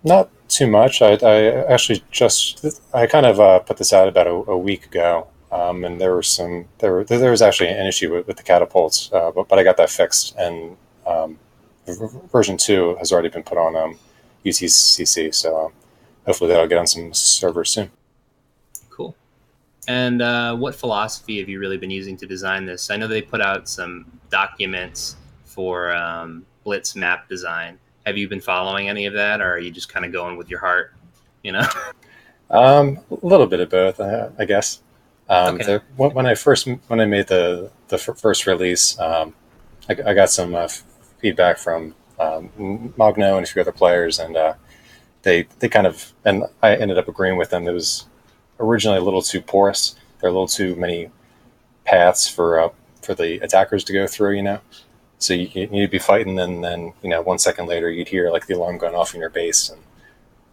Not too much. I actually I kind of put this out about a week ago, and there was actually an issue with the catapults, but I got that fixed, and version 2 has already been put on UTCC, so hopefully that'll get on some servers soon. Cool. And what philosophy have you really been using to design this? I know they put out some documents for Blitz map design. Have you been following any of that, or are you just kind of going with your heart? You know. A little bit of both, I guess. Okay. When I made the first release, I got some feedback from Magno and a few other players, and they kind of, and I ended up agreeing with them. It was originally a little too porous. There are a little too many paths for the attackers to go through, you know. So you'd be fighting, and then 1 second later you'd hear like the alarm going off in your base,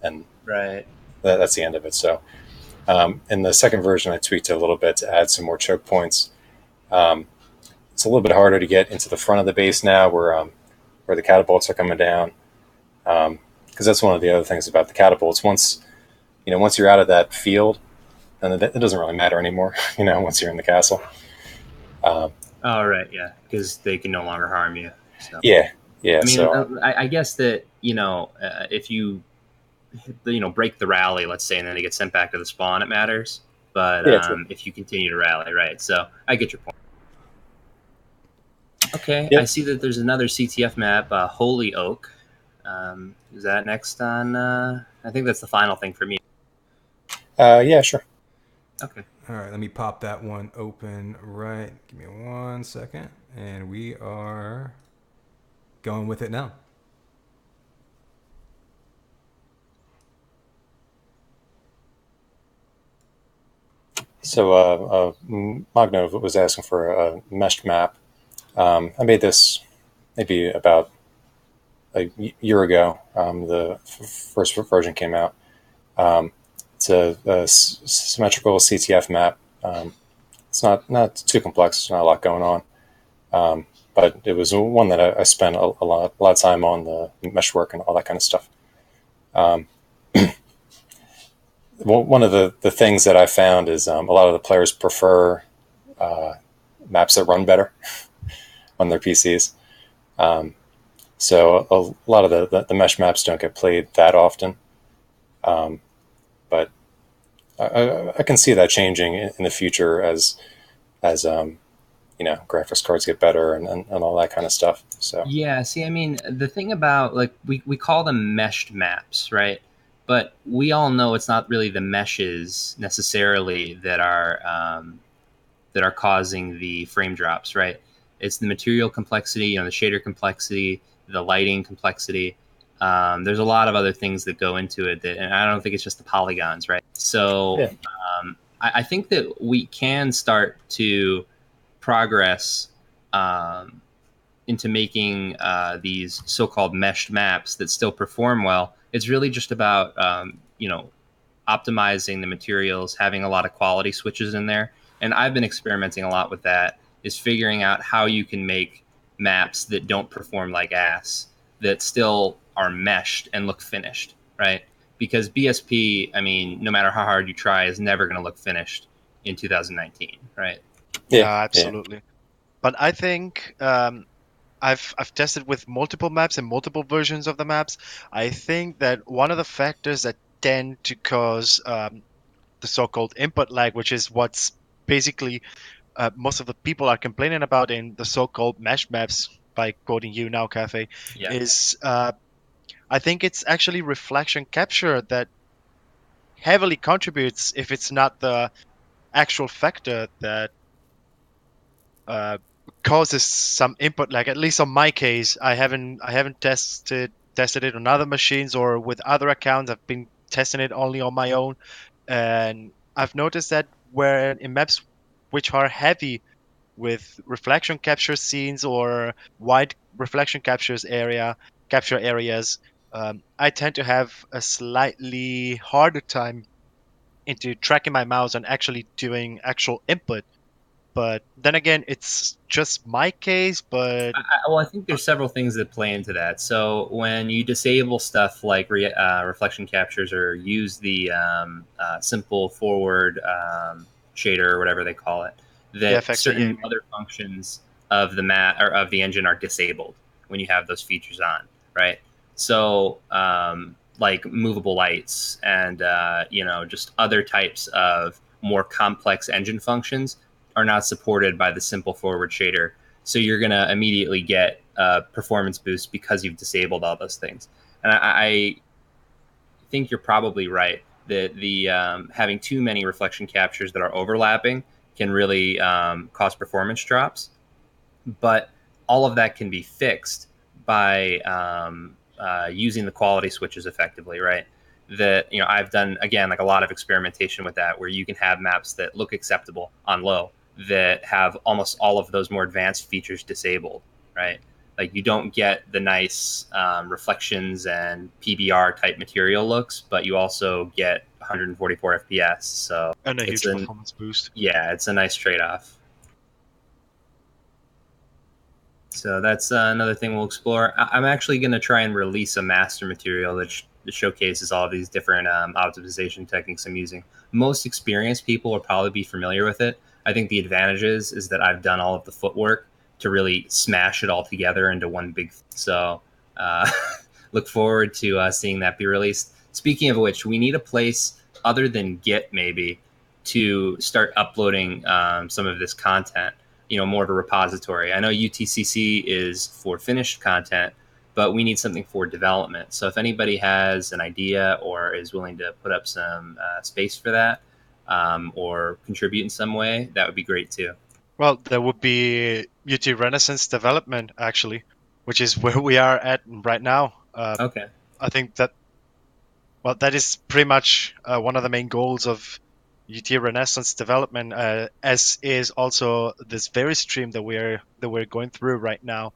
and Right. that's the end of it. So in the second version, I tweaked it a little bit to add some more choke points. It's a little bit harder to get into the front of the base now, where the catapults are coming down, because that's one of the other things about the catapults. Once you're out of that field, then it doesn't really matter anymore. Once you're in the castle. Oh, right. Yeah, because they can no longer harm you. So. Yeah. I mean, So I guess that if you break the rally, let's say, and then they get sent back to the spawn, it matters. But yeah, if you continue to rally, right? So I get your point. Okay, Yep. I see that there's another CTF map, Holy Oak. Is that next on? I think that's the final thing for me. yeah, sure. Okay. All right, let me pop that one open right. Give me 1 second, and we are going with it now. So Magno was asking for a meshed map. I made this maybe about a year ago. The first version came out. It's a symmetrical CTF map. It's not too complex. There's not a lot going on. But it was one that I spent a lot of time on, the mesh work and all that kind of stuff. One of the things that I found is a lot of the players prefer maps that run better on their PCs. So a lot of the mesh maps don't get played that often. But I can see that changing in the future as graphics cards get better and all that kind of stuff. So Yeah, see, I mean, the thing about, like, we call them meshed maps, right? But we all know it's not really the meshes necessarily that are causing the frame drops, right? It's the material complexity, the shader complexity, the lighting complexity. There's a lot of other things that go into it, and I don't think it's just the polygons, right? So Yeah. I think that we can start to progress into making these so-called meshed maps that still perform well. It's really just about optimizing the materials, having a lot of quality switches in there. And I've been experimenting a lot with that, is figuring out how you can make maps that don't perform like ass, that still are meshed and look finished, right? Because BSP, I mean, no matter how hard you try, is never going to look finished in 2019, right? Yeah, absolutely. But I think I've tested with multiple maps and multiple versions of the maps. I think that one of the factors that tend to cause the so-called input lag, which is what's basically most of the people are complaining about in the so-called mesh maps, by quoting you now, Cafe, Yeah. is I think it's actually reflection capture that heavily contributes, if it's not the actual factor that causes some input. Like at least on my case, I haven't tested it on other machines or with other accounts. I've been testing it only on my own, and I've noticed that where in maps which are heavy with reflection capture scenes or wide reflection capture areas, I tend to have a slightly harder time into tracking my mouse and actually doing actual input. But then again, it's just my case. But Well, I think there's several things that play into that. So when you disable stuff like reflection captures or use the simple forward shader or whatever they call it, that certain other functions of the map or of the engine are disabled when you have those features on, right? So like movable lights and just other types of more complex engine functions are not supported by the simple forward shader. So you're going to immediately get a performance boost because you've disabled all those things. And I think you're probably right that the having too many reflection captures that are overlapping can really cause performance drops. But all of that can be fixed by using the quality switches effectively, right? That I've done again like a lot of experimentation with that, where you can have maps that look acceptable on low that have almost all of those more advanced features disabled, right? Like you don't get the nice reflections and PBR type material looks, but you also get 144 FPS. So and a huge performance boost. Yeah, it's a nice trade-off. So that's another thing we'll explore. I'm actually going to try and release a master material that showcases all of these different optimization techniques I'm using. Most experienced people will probably be familiar with it. I think the advantage is that I've done all of the footwork to really smash it all together into one big. So look forward to seeing that be released. Speaking of which, we need a place other than Git maybe to start uploading some of this content. More of a repository. I know UTCC is for finished content, but we need something for development. So if anybody has an idea or is willing to put up some space for that or contribute in some way, that would be great too. Well, there would be UT Renaissance Development, actually, which is where we are at right now. Okay. I think that is pretty much one of the main goals of UT Renaissance Development, as is also this very stream that we're going through right now.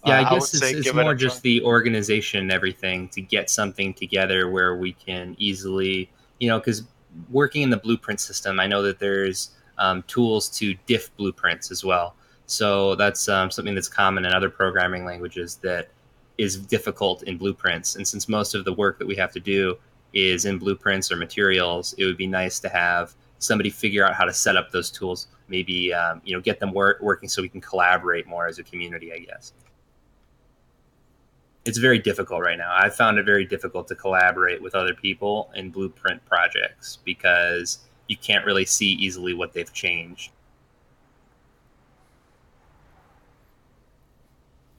Yeah, I guess it's more just the organization and everything to get something together where we can easily, because working in the blueprint system, I know that there's tools to diff blueprints as well. So that's something that's common in other programming languages that is difficult in blueprints. And since most of the work that we have to do is in blueprints or materials, it would be nice to have somebody figure out how to set up those tools, maybe get them working so we can collaborate more as a community, I guess. It's very difficult right now. I've found it very difficult to collaborate with other people in blueprint projects because you can't really see easily what they've changed.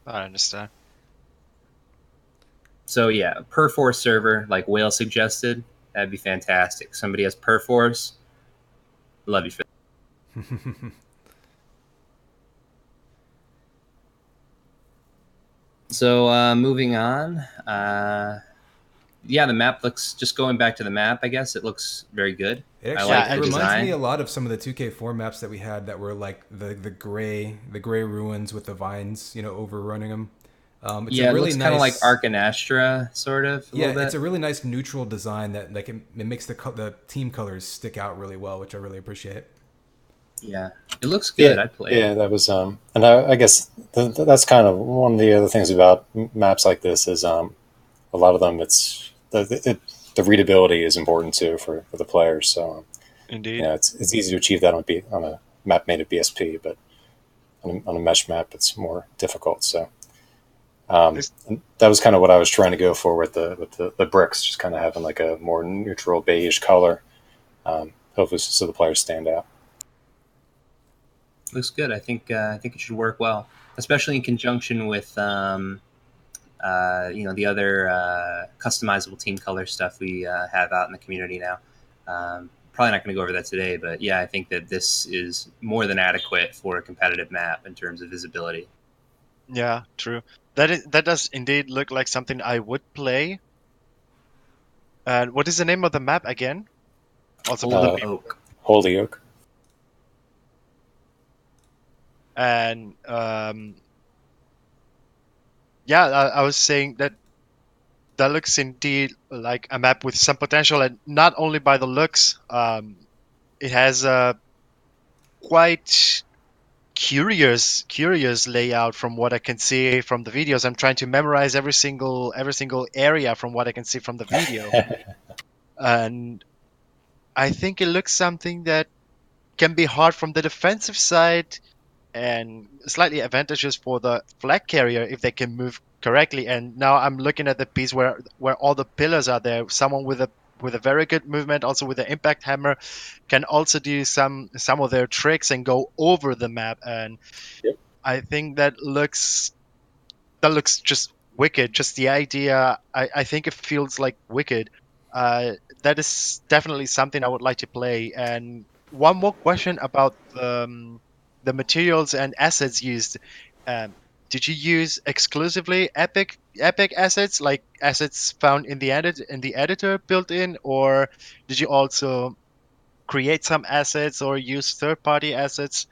I understand. So yeah, Perforce server, like Whale suggested, that'd be fantastic. Somebody has Perforce, love you for that. So moving on, the map looks, just going back to the map, I guess it looks very good. It reminds me a lot of some of the 2K4 maps that we had that were like the gray ruins with the vines, overrunning them. It's it looks kind of like Arcanastra, sort of. It's a really nice neutral design that like it makes the team colors stick out really well, which I really appreciate. Yeah, it looks good. I played. Yeah, that was and I guess that's kind of one of the other things about maps like this is a lot of them it's the readability is important too for the players. So indeed, it's easy to achieve that on a map made of BSP, but on a mesh map it's more difficult. So. That was kind of what I was trying to go for with the bricks, just kind of having like a more neutral beige color, hopefully so the players stand out. Looks good. I think it should work well, especially in conjunction with the other customizable team color stuff we have out in the community now. probably not going to go over that today, but yeah, I think that this is more than adequate for a competitive map in terms of visibility. Yeah, true. That does indeed look like something I would play. And what is the name of the map again? Also for the Holy people. Oak. Holy Oak. And yeah, I was saying that looks indeed like a map with some potential, and not only by the looks. It has a quite curious layout from what I can see from the videos. I'm trying to memorize every single area from what I can see from the video, and I think it looks something that can be hard from the defensive side and slightly advantageous for the flag carrier if they can move correctly. And now I'm looking at the piece where all the pillars are there. Someone with a very good movement, also with the impact hammer, can also do some of their tricks and go over the map. And Yep. I think that looks just wicked. Just the idea, I think it feels like wicked. That is definitely something I would like to play. And one more question about the materials and assets used. Did you use exclusively Epic assets, like assets found in the editor built in, or did you also create some assets or use third-party assets?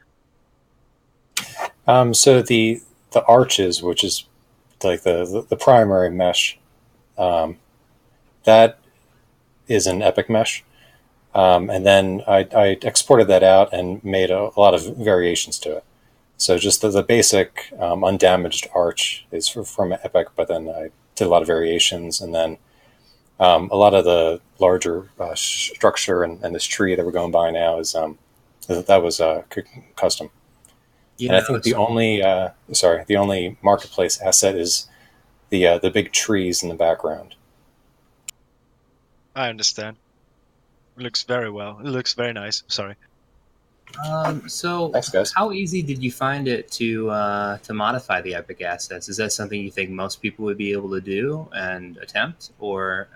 So the arches, which is like the primary mesh, that is an Epic mesh. And then I exported that out and made a lot of variations to it. So just the basic undamaged arch is from Epic, but then I did a lot of variations, and then a lot of the larger structure and this tree that we're going by now is that was custom. You And I know, think it's- the only marketplace asset is the big trees in the background. I understand. It looks very well. It looks very nice. Sorry. So, Thanks, guys. how easy did you find it to modify the Epic assets? Is that something you think most people would be able to do and attempt, or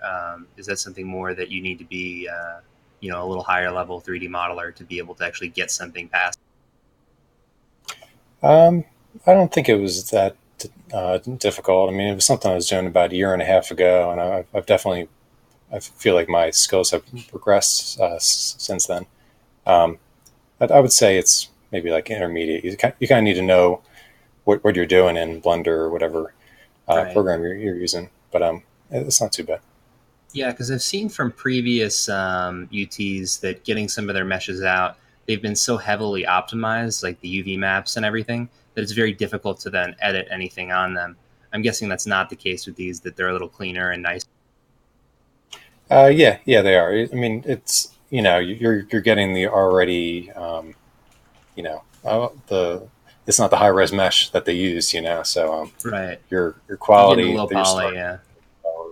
is that something more that you need to be, a little higher level 3D modeler to be able to actually get something past? I don't think it was that difficult. I mean, it was something I was doing about a year and a half ago, and I've definitely, I feel like my skills have progressed since then. I would say it's maybe like intermediate. You kind of need to know what you're doing in Blender or whatever Right. program you're using, but it's not too bad. Yeah, because I've seen from previous UTs that getting some of their meshes out, they've been so heavily optimized, like the UV maps and everything, that it's very difficult to then edit anything on them. I'm guessing that's not the case with these, that they're a little cleaner and nicer. Yeah, they are. I mean, it's you're getting the already it's not the high res mesh that they use, so Right. your You're quality getting a low that you're poly, starting yeah.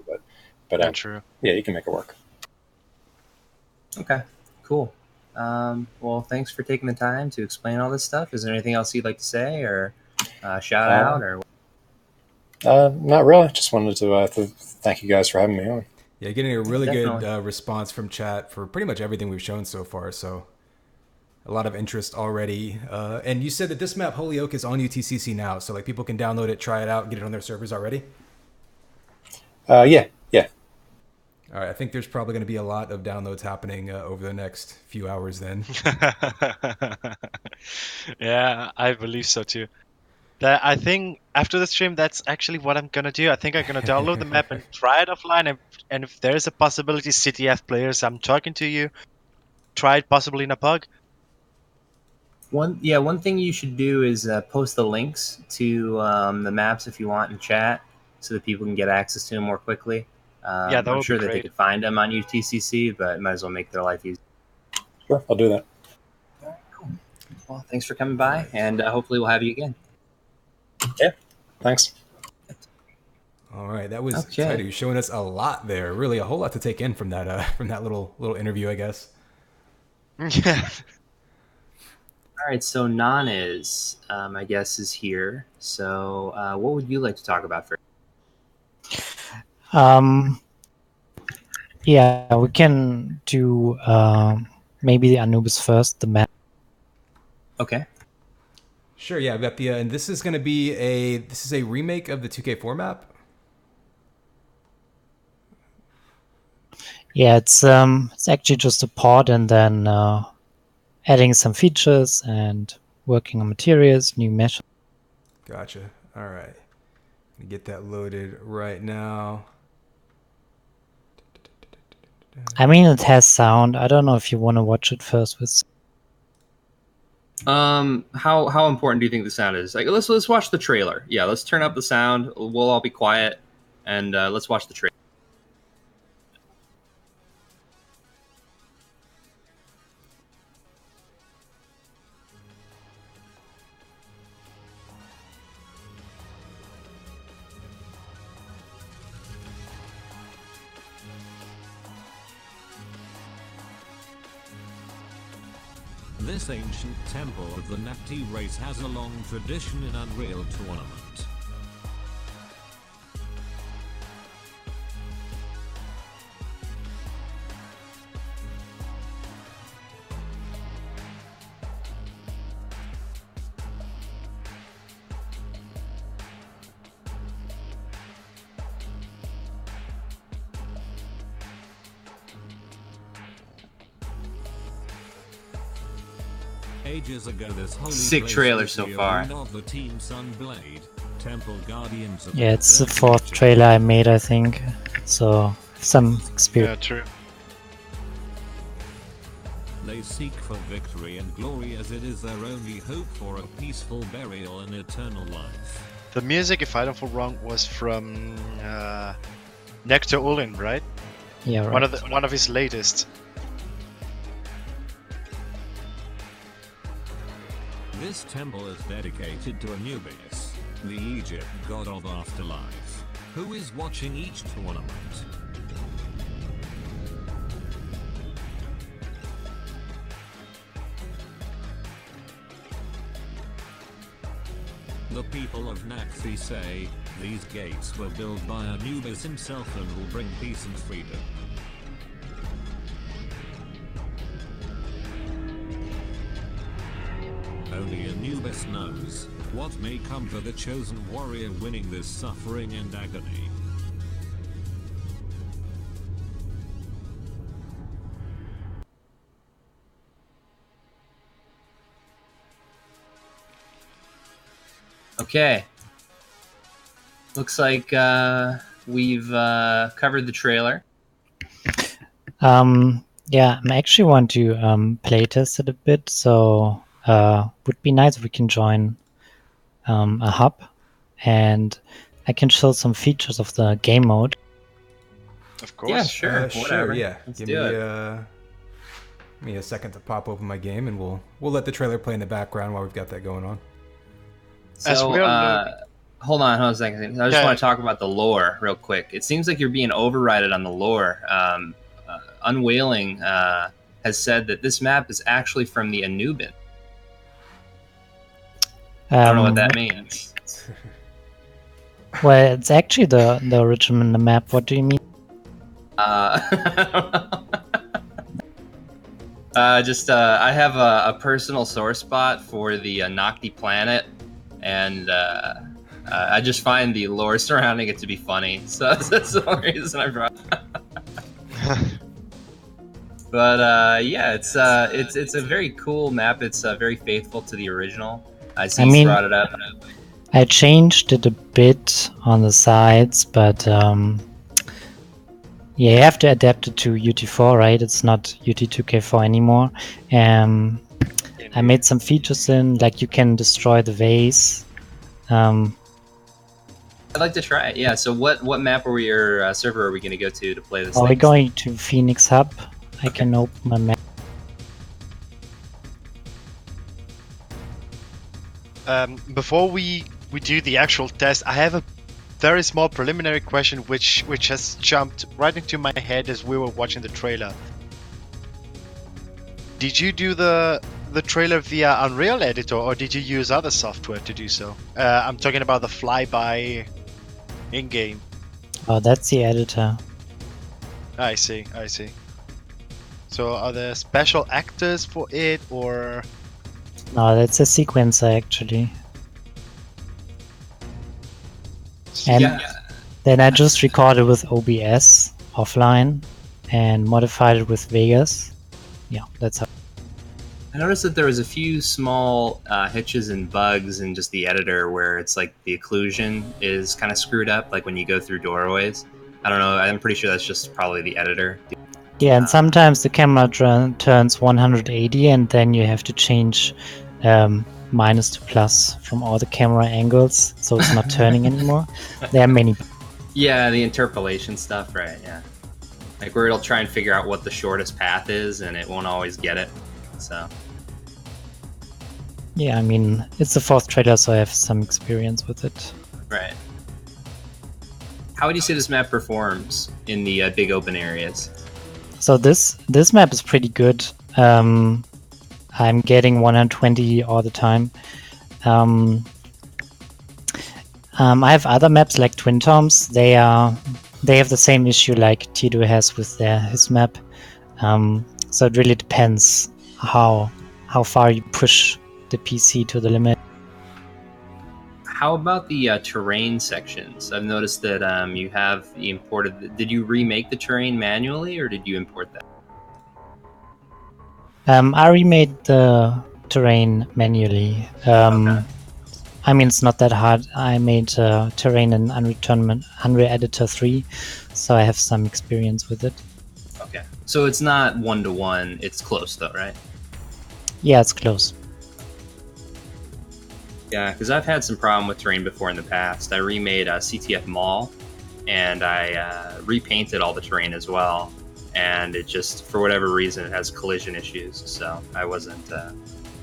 with, but Yeah, true. yeah, you can make it work. Okay, cool. Well, thanks for taking the time to explain all this stuff. Is there anything else you'd like to say or shout out? Or Not really. Just wanted to thank you guys for having me on. Yeah, getting a really good Definitely. response from chat for pretty much everything we've shown so far. So a lot of interest already. And you said that this map, Holy Oak, is on UTCC now. So like people can download it, try it out, get it on their servers already. Yeah. All right, I think there's probably going to be a lot of downloads happening over the next few hours then. Yeah, I believe so too. I think after the stream, that's actually what I'm gonna do. I think I'm gonna download the map and try it offline. And if there's a possibility, CTF players, I'm talking to you. Try it possibly in a pug. One thing you should do is post the links to the maps if you want in chat, so that people can get access to them more quickly. Yeah, that I'm would sure be that they great. could find them on UTCC, but might as well make their life easy. Sure, I'll do that. Well, thanks for coming by, and hopefully we'll have you again. Thanks. All right, that was Okay. Taidu showing us a lot there. Really, a whole lot to take in from that little interview, I guess. Yeah. All right, so Nanes, I guess, is here. So what would you like to talk about first? Yeah, we can do maybe Anubis first, the map. Okay. Sure, yeah, I've got the and this is going to be a remake of the 2K4 map. Yeah, it's actually just a pod, and then adding some features and working on materials, new mesh. Gotcha. All right. Gonna get that loaded right now. I mean, it has sound. I don't know if you want to watch it first with. How important do you think the sound is? Like, let's watch the trailer. Yeah, let's turn up the sound. We'll all be quiet, and let's watch the trailer. This ancient temple of the Na'vi race has a long tradition in Unreal Tournament. Ages ago, this holy Sick place trailer was so the far. arena of the Team Sunblade, Temple Guardians of Yeah, it's the Berserk fourth Nature. trailer I made, I think. So some experience. Yeah, true. They seek for victory and glory as it is their only hope for a peaceful burial and eternal life. The music, if I don't fall wrong, was from Nectar Ulin, right? Yeah, right. One of his latest. This temple is dedicated to Anubis, the Egypt god of afterlife, who is watching each tournament. The people of Na'vi say, these gates were built by Anubis himself and will bring peace and freedom. Only Anubis knows what may come for the chosen warrior winning this suffering and agony. Okay. Looks like we've covered the trailer. Yeah, I actually want to playtest it a bit, so would be nice if we can join a hub, and I can show some features of the game mode. Of course. Yeah, sure. Sure, whatever. yeah. Let's Give do it. me a second to pop open my game, and we'll let the trailer play in the background while we've got that going on. As So, we all know- hold on a second. I just Yeah. want to talk about the lore real quick. It seems like you're being overrided on the lore. Unwailing has said that this map is actually from the Anubin. I don't know what that means. Well, it's actually the original in the map. What do you mean? I have a personal sore spot for the Na'vi planet, and I just find the lore surrounding it to be funny. So that's the only reason I brought it. But yeah, it's a very cool map. It's very faithful to the original. I see you brought it up. I changed it a bit on the sides, but yeah, you have to adapt it to UT4, right? It's not UT2K4 anymore. I made some features in, like you can destroy the vase. I'd like to try it. Yeah. So what map or your server are we going to go to play this? We're thing? going to Phoenix Hub. I can open my map. Before we do the actual test, I have a very small preliminary question which has jumped right into my head as we were watching the trailer. Did you do the trailer via Unreal Editor, or did you use other software to do so? I'm talking about the flyby in-game. Oh, that's the editor. I see. So are there special actors for it, or No, that's a sequencer actually. And then I just recorded with OBS offline and modified it with Vegas. Yeah, that's how. I noticed that there was a few small hitches and bugs in just the editor where it's like the occlusion is kind of screwed up, like when you go through doorways. I don't know. I'm pretty sure that's just probably the editor. Yeah, and sometimes the camera turns 180 and then you have to change minus to plus from all the camera angles, so it's not turning anymore. There are many. Yeah, the interpolation stuff, right? Yeah, like where it'll try and figure out what the shortest path is, and it won't always get it. So Yeah, I mean, it's the fourth trailer, so I have some experience with it. right. How would you say this map performs in the big open areas? So this map is pretty good. I'm getting 120 all the time. I have other maps like Twin Toms. They have the same issue like Tito has with his map. So it really depends how far you push the PC to the limit. How about the terrain sections? I've noticed that you have imported. Did you remake the terrain manually, or did you import that? I remade the terrain manually. Okay. I mean, it's not that hard. I made terrain in Unreal Editor 3, so I have some experience with it. Okay. So it's not 1-to-1. It's close though, right? Yeah, it's close. Yeah, because I've had some problem with terrain before in the past. I remade CTF Mall, and I repainted all the terrain as well. And it just, for whatever reason, it has collision issues. So I wasn't.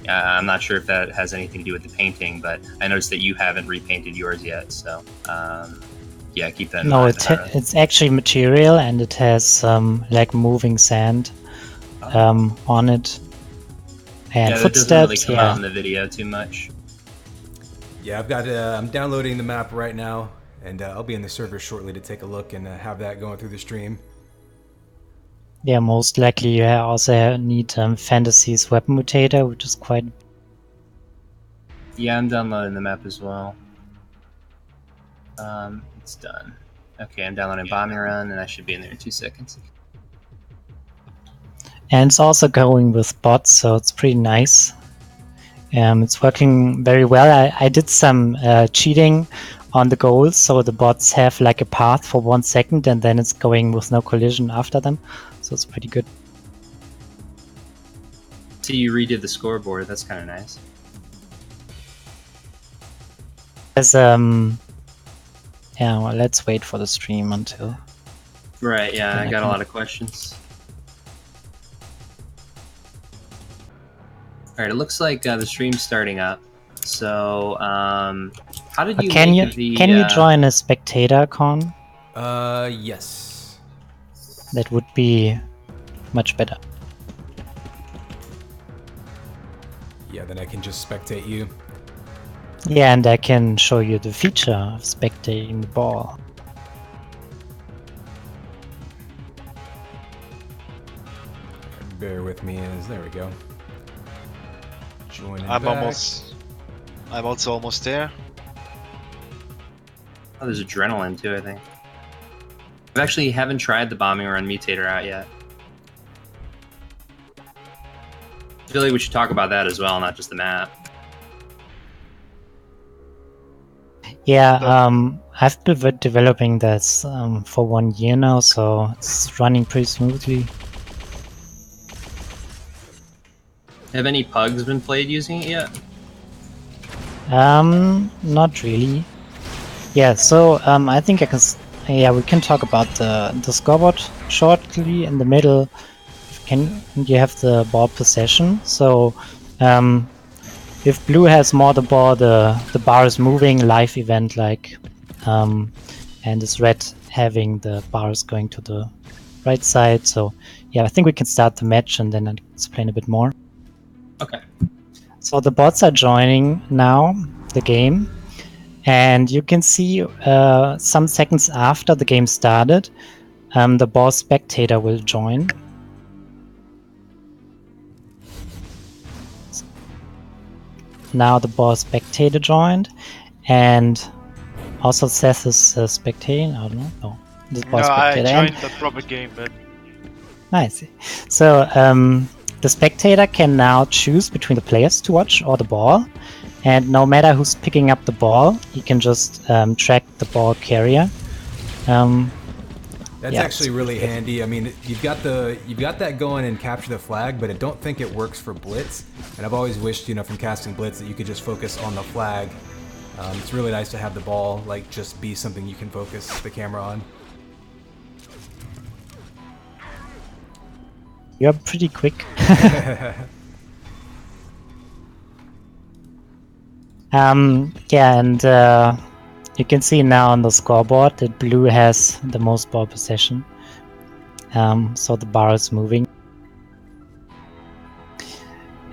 I'm not sure if that has anything to do with the painting, but I noticed that you haven't repainted yours yet. So yeah, keep that in No, mind. it's actually material, and it has like moving sand on it, and yeah, that footsteps. doesn't really come Yeah, out in the video too much. Yeah, I've got. I'm downloading the map right now, and I'll be in the server shortly to take a look and have that going through the stream. yeah. Most likely, you also need Fantasy's weapon mutator, which is quite. Yeah, I'm downloading the map as well. It's done. Okay, I'm downloading Bombing Run, and I should be in there in 2 seconds. And it's also going with bots, so it's pretty nice. It's working very well. I did some cheating on the goals, so the bots have like a path for 1 second, and then it's going with no collision after them. So it's pretty good. So you redid the scoreboard. That's kind of nice. As yeah, well, let's wait for the stream until. Right. Yeah, Then I I got a can- lot of questions. All right, it looks like the stream's starting up. So, how did you Can make you the? join a spectator con? Yes. That would be much better. Yeah, then I can just spectate you. Yeah, and I can show you the feature of spectating the ball. Bear with me as there we go. Join. I'm also almost there. Oh, there's adrenaline too. I think. I actually haven't tried the Bombing Run mutator out yet. I feel like we should talk about that as well, not just the map. Yeah, I've been developing this for 1 year now, so it's running pretty smoothly. Have any pugs been played using it yet? Not really. Yeah, so I think I can. Yeah, we can talk about the scoreboard shortly. In the middle, you have the ball possession. So if blue has more the ball, the bar is moving, live event like, and is red having the bars going to the right side. So yeah, I think we can start the match and then I'll explain a bit more. Okay. So the bots are joining now the game, and you can see some seconds after the game started, the ball spectator will join. now the ball spectator joined, and also Seth is spectating. I don't know. No, this ball No, I spectator. joined the proper game, but I see. So the spectator can now choose between the players to watch or the ball, and no matter who's picking up the ball, he can just track the ball carrier. That's Yeah, actually really handy. I mean, you've got that going in Capture the Flag, but I don't think it works for Blitz. And I've always wished, from casting Blitz, that you could just focus on the flag. It's really nice to have the ball just be something you can focus the camera on. You're pretty quick. Yeah, and you can see now on the scoreboard that blue has the most ball possession. So the bar is moving.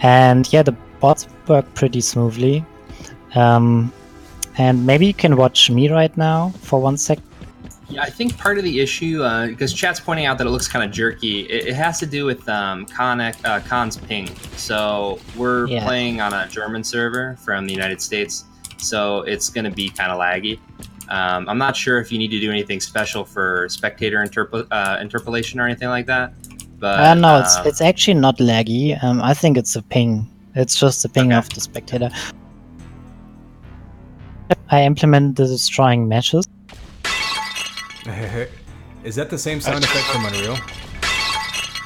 And yeah, the bots work pretty smoothly. And maybe you can watch me right now for 1 sec. Yeah, I think part of the issue, because chat's pointing out that it looks kind of jerky, it has to do with Khan's ping. So we're playing on a German server from the United States, so it's going to be kind of laggy. I'm not sure if you need to do anything special for spectator interpolation or anything like that. But no, it's actually not laggy. I think it's a ping. It's just a ping of the spectator. I implemented the destroying meshes. Is that the same sound effect from Unreal?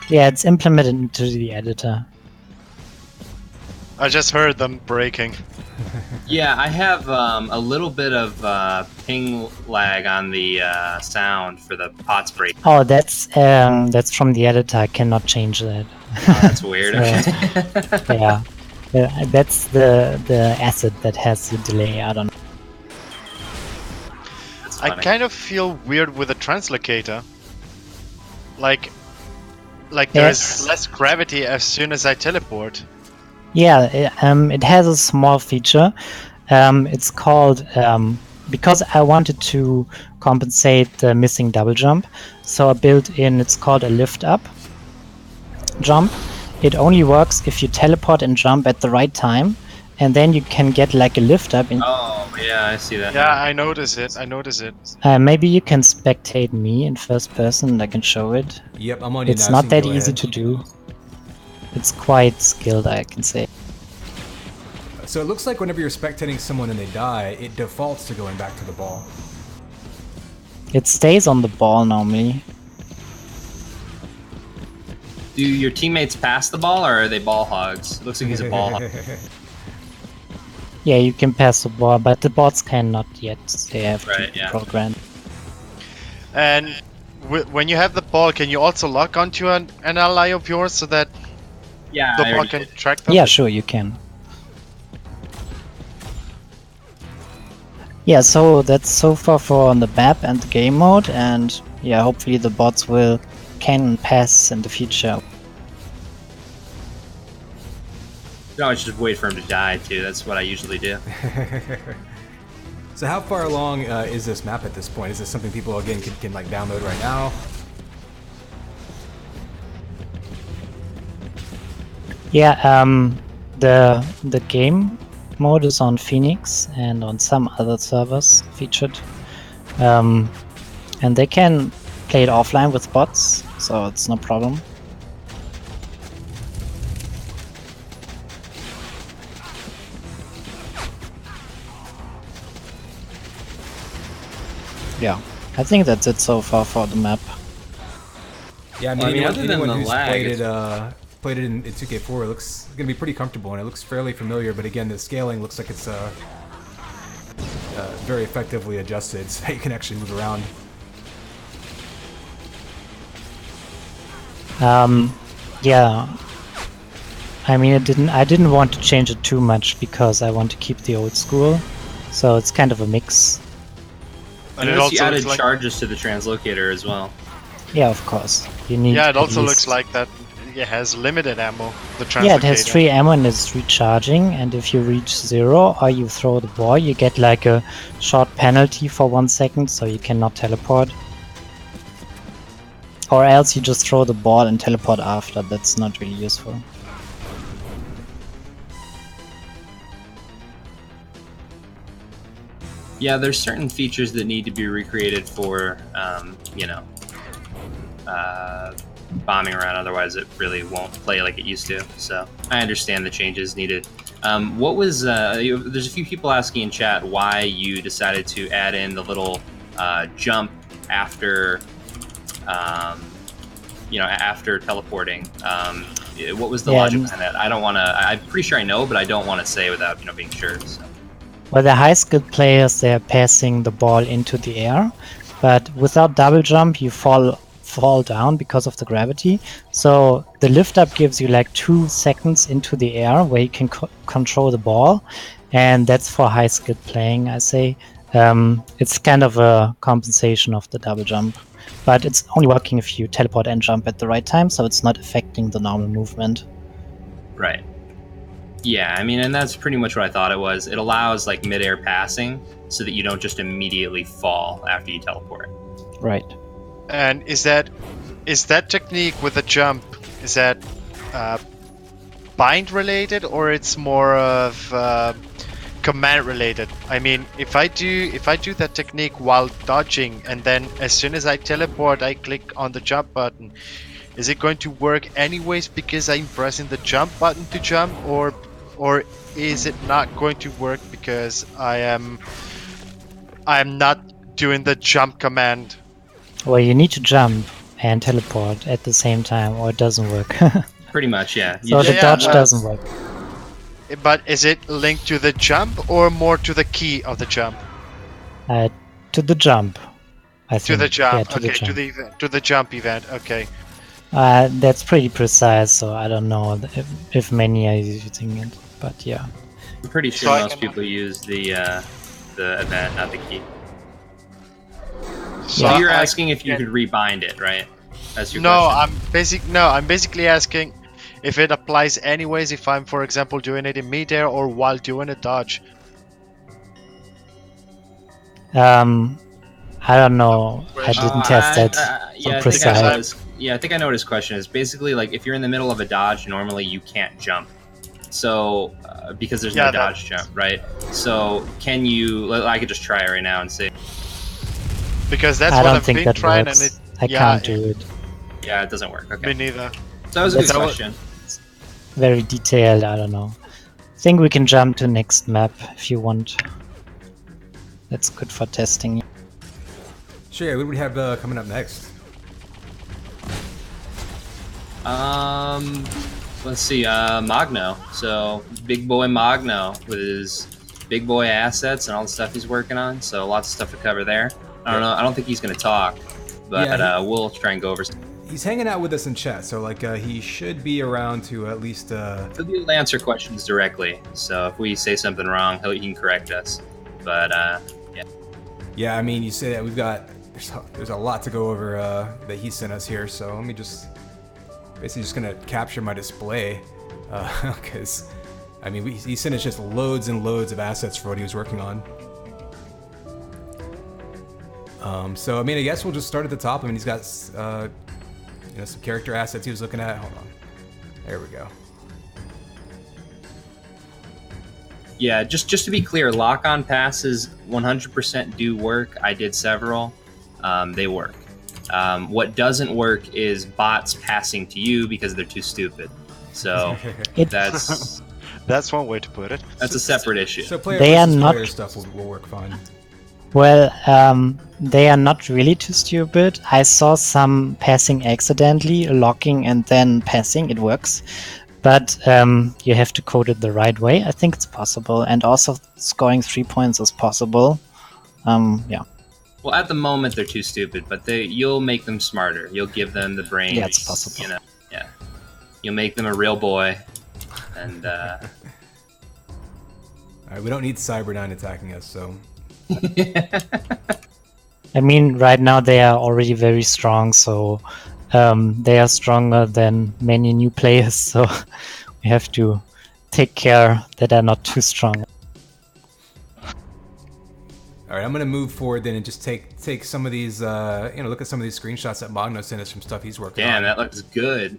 Yeah, it's implemented into the editor. I just heard them breaking. Yeah, I have a little bit of ping lag on the sound for the pots break. Oh, that's from the editor. I cannot change that. Oh, that's weird. Yeah, that's the asset that has the delay. I don't know. I kind of feel weird with the translocator. Like there's less gravity as soon as I teleport. Yeah, it has a small feature. It's called, because I wanted to compensate the missing double jump, so I built in, it's called a lift up jump. It only works if you teleport and jump at the right time, and then you can get like a lift up. Oh, yeah, I see that. Yeah, I notice it. Maybe you can spectate me in first person and I can show it. Yep, I'm on you now. It's not that easy to do. It's quite skilled, I can say. So it looks like whenever you're spectating someone and they die, it defaults to going back to the ball. It stays on the ball normally. Do your teammates pass the ball, or are they ball hogs? It looks like he's a ball hog. Yeah, you can pass the ball, but the bots cannot yet. They have to be programmed. And when you have the ball, can you also lock onto an ally of yours so that the ball can track them? Yeah, sure, you can. Yeah, so that's so far for the map and the game mode, and yeah, hopefully the bots can pass in the future. You can always just wait for him to die too. That's what I usually do. So how far along is this map at this point? Is this something people again can like download right now? Yeah, the game mode is on Phoenix and on some other servers featured, and they can play it offline with bots, so it's no problem. Yeah, I think that's it so far for the map. Yeah, I mean, other than anyone the who's lag, played it in 2K4, it looks going to be pretty comfortable and it looks fairly familiar. But again, the scaling looks like it's very effectively adjusted, so that you can actually move around. Yeah. I mean, I didn't want to change it too much because I want to keep the old school, so it's kind of a mix. And it also added charges to the translocator as well. Yeah, of course. You need. Yeah, it also looks like that it has limited ammo. The translocator. Yeah, it has 3 ammo and it's recharging. And if you reach 0 or you throw the ball, you get like a short penalty for 1 second, so you cannot teleport. Or else you just throw the ball and teleport after. That's not really useful. Yeah, there's certain features that need to be recreated for, bombing around. Otherwise, it really won't play like it used to. So I understand the changes needed. What was? There's a few people asking in chat why you decided to add in the little jump after, after teleporting. What was the logic behind that? I don't want to. I'm pretty sure I know, but I don't want to say without being sure. So. Well, the high-skilled players, they are passing the ball into the air, but without double jump, you fall down because of the gravity. So the lift up gives you like 2 seconds into the air where you can control the ball, and that's for high-skilled playing, I say. It's kind of a compensation of the double jump, but it's only working if you teleport and jump at the right time, so it's not affecting the normal movement. Right. Yeah, I mean, and that's pretty much what I thought it was. It allows like mid-air passing so that you don't just immediately fall after you teleport. Right. And is that technique with the jump, is that bind related, or it's more of command related? I mean, if I do that technique while dodging, and then as soon as I teleport, I click on the jump button, is it going to work anyways because I'm pressing the jump button to jump, or is it not going to work because I am not doing the jump command? Well, you need to jump and teleport at the same time, or it doesn't work. Pretty much, yeah. So the dodge doesn't work. But is it linked to the jump or more to the key of the jump? To the jump, I think. To the jump. Yeah, Okay, to the jump event. Okay. That's pretty precise, so I don't know if many are using it, but yeah. I'm pretty sure So most people use the event, not the key. So So you're asking if you could rebind it, right? That's your No, question. I'm basically asking if it applies anyways if I'm, for example, doing it in midair or while doing a dodge. I don't know. I didn't test that Yeah, precise. I think I know what his question is. Basically, like if you're in the middle of a dodge, normally you can't jump. So because there's no dodge jump, right? So can you? I could just try it right now and see. Because that's I what don't I've think been that trying, works. and it. I can't do it. Yeah, it doesn't work. Okay. Me neither. So that was a good That's- question. Very detailed. I don't know. I think we can jump to next map if you want. That's good for testing. Sure, yeah, what do we have coming up next? Let's see, Magno. So big boy Magno with his big boy assets and all the stuff he's working on. So lots of stuff to cover there. I don't know. I don't think he's gonna talk, but Yeah, we'll try and go over. He's hanging out with us in chat, so like he should be around to at least. He'll be able to answer questions directly. So if we say something wrong, he can correct us. But yeah. Yeah, I mean, you say that we've got there's a lot to go over that he sent us here, so let me just basically just gonna capture my display because I mean he sent us just loads and loads of assets for what he was working on. So I mean, I guess we'll just start at the top. I mean, he's got some character assets he was looking at. Hold on, there we go. Yeah, just to be clear, lock-on passes 100% do work. I did several. They work. What doesn't work is bots passing to you because they're too stupid. So that's That's one way to put it. a separate issue. So player They are versus not- player stuff will work fine. Well, they are not really too stupid. I saw some passing accidentally, locking and then passing. It works. But you have to code it the right way. I think it's possible. And also scoring 3 points is possible. Yeah. Well, at the moment they're too stupid, but you'll make them smarter. You'll give them the brain. Yeah, it's possible. You know, yeah. You'll make them a real boy, and All right, we don't need Cyberdyne attacking us, so I mean, right now they are already very strong, so they are stronger than many new players, so we have to take care that they're not too strong. all right, I'm gonna move forward then and just take some of these, look at some of these screenshots that Magno sent us from stuff he's working damn, on. that looks good.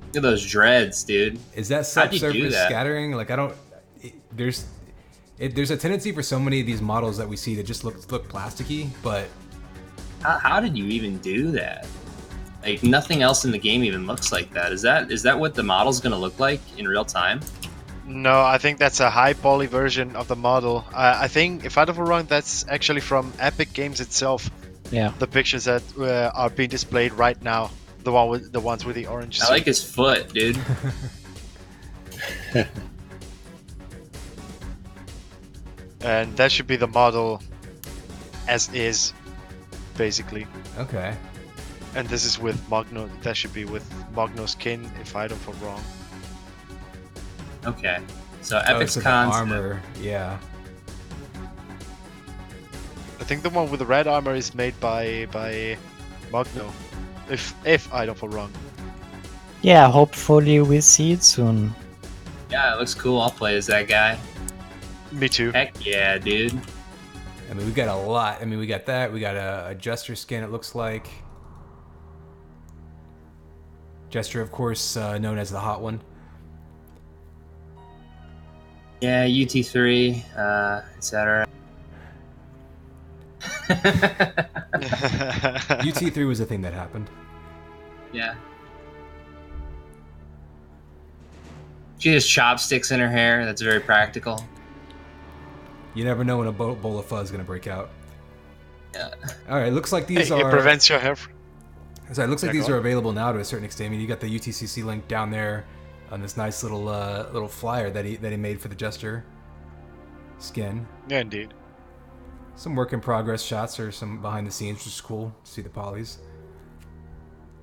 Look at those dreads, dude. Is that How'd you do subsurface that? scattering? Like I don't. There's There's a tendency for so many of these models that we see that just look plasticky, but How did you even do that? Like, nothing else in the game even looks like that. Is that what the model's going to look like in real time? No, I think that's a high poly version of the model. I think, if I don't wrong, that's actually from Epic Games itself. Yeah. The pictures that are being displayed right now, the ones with the orange. I like his foot, dude. And that should be the model as is, basically. okay. And this is with Magno. That should be with Magno skin, if I don't wrong. Okay. So Oh, Epic's so the concept. armor, yeah. I think the one with the red armor is made by Magno, if I don't wrong. Yeah, hopefully we see it soon. Yeah, it looks cool. I'll play as that guy. Me too. Heck yeah, dude. I mean, we got a lot. I mean, we got that. We got a Jester skin, it looks like. Jester, of course, known as the hot one. Yeah, UT3, etc. UT3 was a thing that happened. Yeah. She has chopsticks in her hair. That's very practical. You never know when a bowl of fuzz is going to break out. Yeah. All right, looks like these It are... prevents your hair. So it looks like Yeah, these go are on. available now to a certain extent. I mean, you got the UTCC link down there on this nice little flyer that he made for the Jester skin. Yeah, indeed. Some work in progress shots or some behind the scenes, which is cool to see the polys.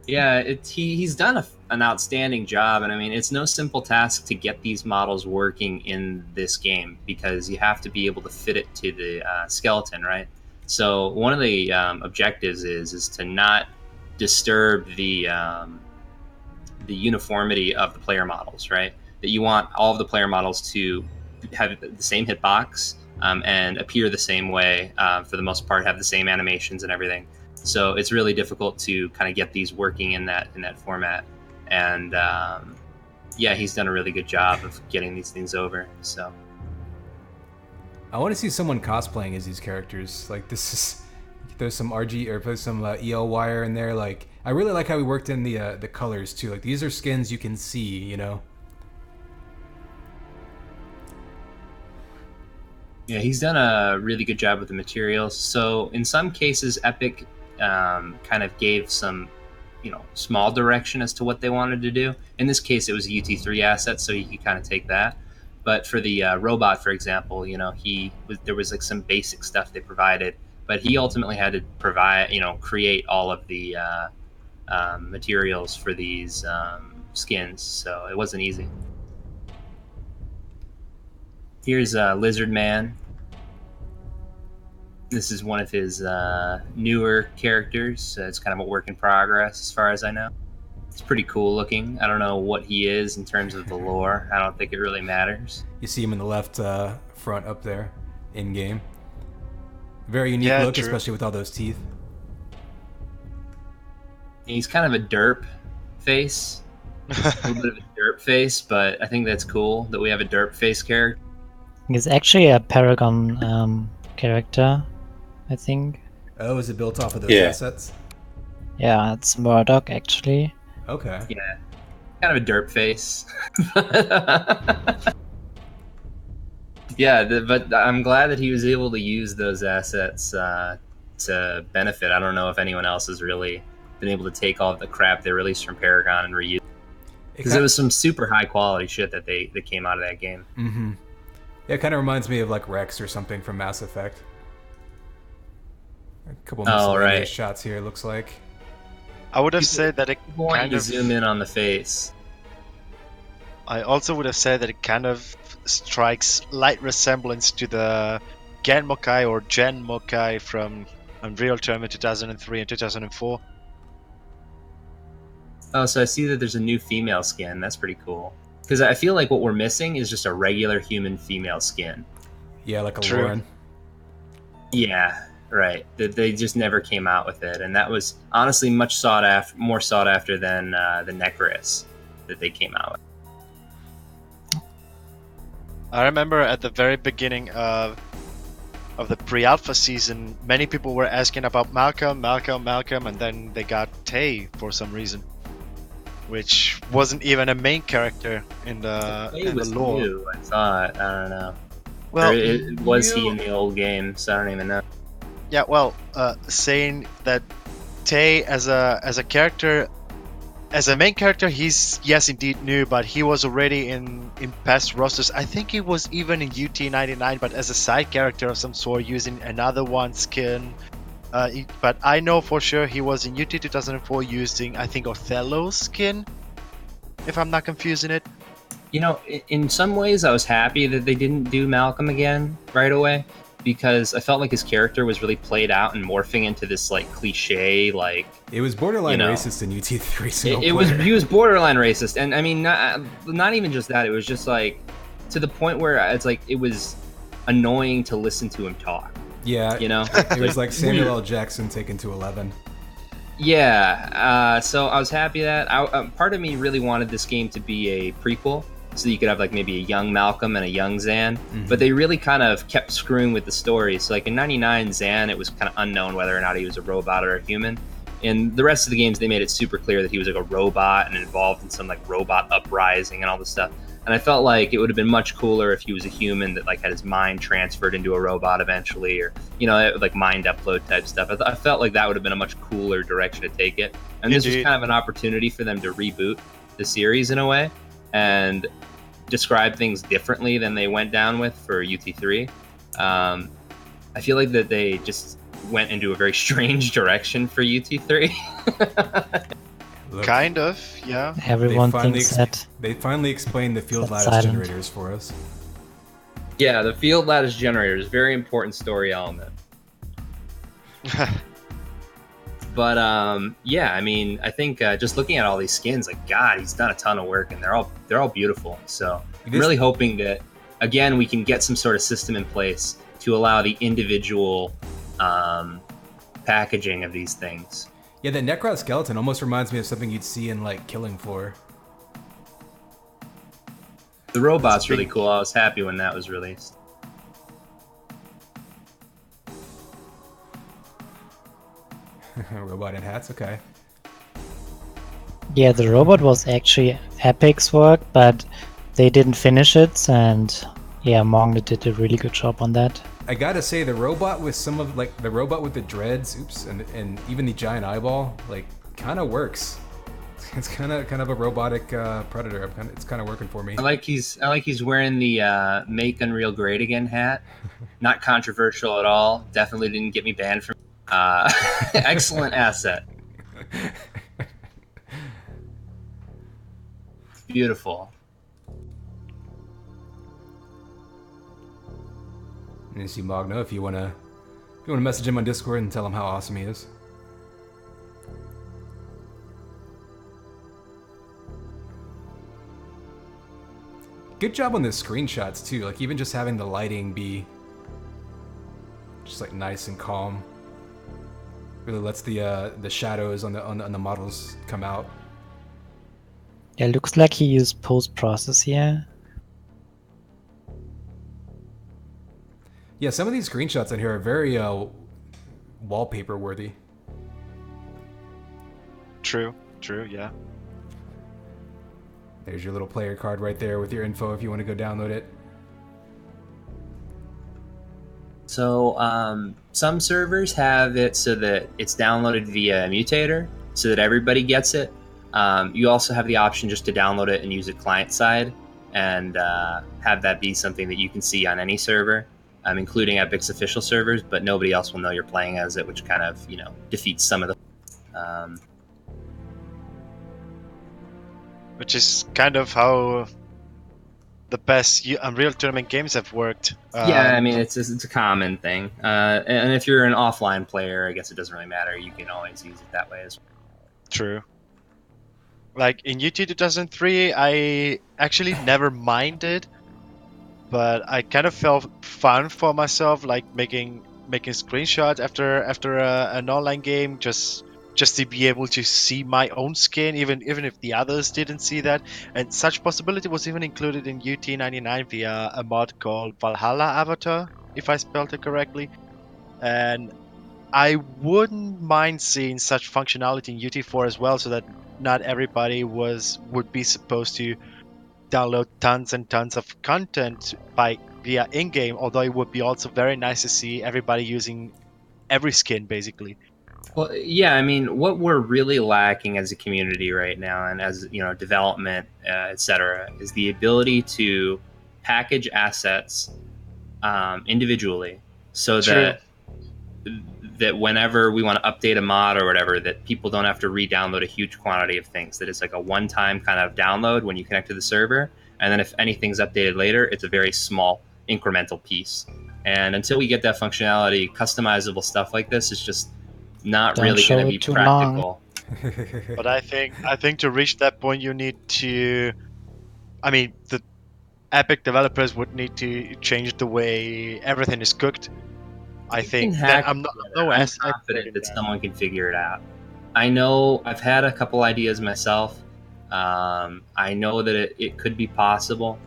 Yeah, he's done an outstanding job, and I mean, it's no simple task to get these models working in this game because you have to be able to fit it to the skeleton, right? So one of the objectives is to not disturb the uniformity of the player models, right? That you want all of the player models to have the same hitbox and appear the same way for the most part, have the same animations and everything. So it's really difficult to kind of get these working in that format. And yeah, he's done a really good job of getting these things over. So I want to see someone cosplaying as these characters. Like, this is... There's some RG or put some EL wire in there. Like, I really like how he worked in the colors too. Like, these are skins you can see, you know. yeah, he's done a really good job with the materials. So in some cases, Epic kind of gave some, small direction as to what they wanted to do. In this case, it was a UT3 asset, so you could kind of take that. But for the robot, for example, there was like some basic stuff they provided, but he ultimately had to provide, create all of the materials for these skins. So it wasn't easy. Here's Lizard Man. This is one of his newer characters. It's kind of a work in progress, as far as I know. It's pretty cool looking. I don't know what he is in terms of the lore. I don't think it really matters. You see him in the left front up there, in game. Very unique Yeah, look, true. especially with all those teeth. He's kind of a derp face. A little bit of a derp face, but I think that's cool that we have a derp face character. He's actually a Paragon character, I think. Oh, is it built off of those Yeah. assets? Yeah, it's Murdoch actually. Okay. Yeah, kind of a derp face. Yeah, but I'm glad that he was able to use those assets to benefit. I don't know if anyone else has really been able to take all of the crap they released from Paragon and reuse. Because it was some super high quality shit that came out of that game. Mm-hmm. Yeah, it kind of reminds me of like Rex or something from Mass Effect. A couple miscellaneous right. shots here, it looks like. I would have said that it People want kind you to of. zoom in on the face. I also would have said that it kind of strikes light resemblance to the Gen Mokai or Gen Mokai from Unreal Tournament 2003 and 2004. Oh, so I see that there's a new female skin. That's pretty cool. Because I feel like what we're missing is just a regular human female skin. Yeah, like a True. Lauren. Yeah, right. They just never came out with it, and that was honestly more sought after than the Necris that they came out with. I remember at the very beginning of the pre-alpha season, many people were asking about Malcolm, and then they got Tay for some reason, which wasn't even a main character in the It was lore. new, I thought. I don't know. Well, Was he in the old game? So I don't even know. Yeah, well, saying that Tay as a character, as a main character, he's yes indeed new, but he was already in past rosters. I think he was even in UT99, but as a side character of some sort, using another one skin. But I know for sure he was in UT 2004 using, I think, Othello's skin, if I'm not confusing it. You know, in some ways, I was happy that they didn't do Malcolm again right away, because I felt like his character was really played out and morphing into this like cliche, like It was borderline You know, racist in UT3 single it was player. he was borderline racist, and I mean not even just that. It was just like to the point where it's like it was annoying to listen to him talk. Yeah, You know, it was like Samuel L. Jackson taken to 11. Yeah, so I was happy that part of me really wanted this game to be a prequel, so you could have like maybe a young Malcolm and a young Zan. But they really kind of kept screwing with the story. So like in '99, Zan, it was kind of unknown whether or not he was a robot or a human. In the rest of the games, they made it super clear that he was like a robot and involved in some like robot uprising and all this stuff. And I felt like it would have been much cooler if he was a human that like had his mind transferred into a robot eventually, or like mind upload type stuff. I felt like that would have been a much cooler direction to take it. And this was Indeed. kind of an opportunity for them to reboot the series in a way and describe things differently than they went down with for UT3. I feel like that they just went into a very strange direction for UT3. Look, Kind of, yeah. Everyone finally thinks that. they finally explained the field That's lattice silent. generators for us. Yeah, the field lattice generator is a very important story element. But yeah, I mean, I think just looking at all these skins, like God, he's done a ton of work, and they're all beautiful. So I'm This- really hoping that again we can get some sort of system in place to allow the individual packaging of these things. Yeah, that Necron skeleton almost reminds me of something you'd see in like Killing Floor. The robot's really cool. I was happy when that was released. Robot in hats, okay. Yeah, the robot was actually Epic's work, but they didn't finish it, and yeah, Mongo did a really good job on that. I gotta say, the robot with some of like the robot with the dreads, and even the giant eyeball, like kind of works. It's kind of a robotic predator. It's kind of working for me. I like he's wearing the Make Unreal Great Again hat. Not controversial at all. Definitely didn't get me banned from. Excellent asset. Beautiful. And you see Magno if you wanna message him on Discord and tell him how awesome he is. Good job on the screenshots too. Like even just having the lighting be just like nice and calm really lets the shadows on the models come out. Yeah, looks like he used post-process here. Yeah, some of these screenshots in here are very wallpaper worthy. True, yeah. There's your little player card right there with your info if you want to go download it. So some servers have it so that it's downloaded via Mutator, so that everybody gets it. You also have the option just to download it and use it client side, and have that be something that you can see on any server, including Epic's official servers. But nobody else will know you're playing as it, which kind of defeats some of the. Which is kind of how the best Unreal Tournament games have worked. Yeah, I mean it's a common thing, and if you're an offline player, I guess it doesn't really matter. You can always use it that way as well. True. Like in UT 2003, I actually never minded, but I kind of felt fun for myself, like making screenshots after an online game, just just to be able to see my own skin, even if the others didn't see that. And such possibility was even included in UT99 via a mod called Valhalla Avatar, if I spelled it correctly. And I wouldn't mind seeing such functionality in UT4 as well, so that not everybody would be supposed to download tons and tons of content via in-game. Although it would be also very nice to see everybody using every skin basically. Well, yeah, I mean, what we're really lacking as a community right now, and as development, etc., is the ability to package assets individually, so that whenever we want to update a mod or whatever, that people don't have to re-download a huge quantity of things. That it's like a one-time kind of download when you connect to the server, and then if anything's updated later, it's a very small incremental piece. And until we get that functionality, customizable stuff like this is just not really going to be practical. But I think to reach that point, you need to, I mean, the Epic developers would need to change the way everything is cooked. I think that I'm confident that someone can figure it out. I know I've had a couple ideas myself. I know that it could be possible,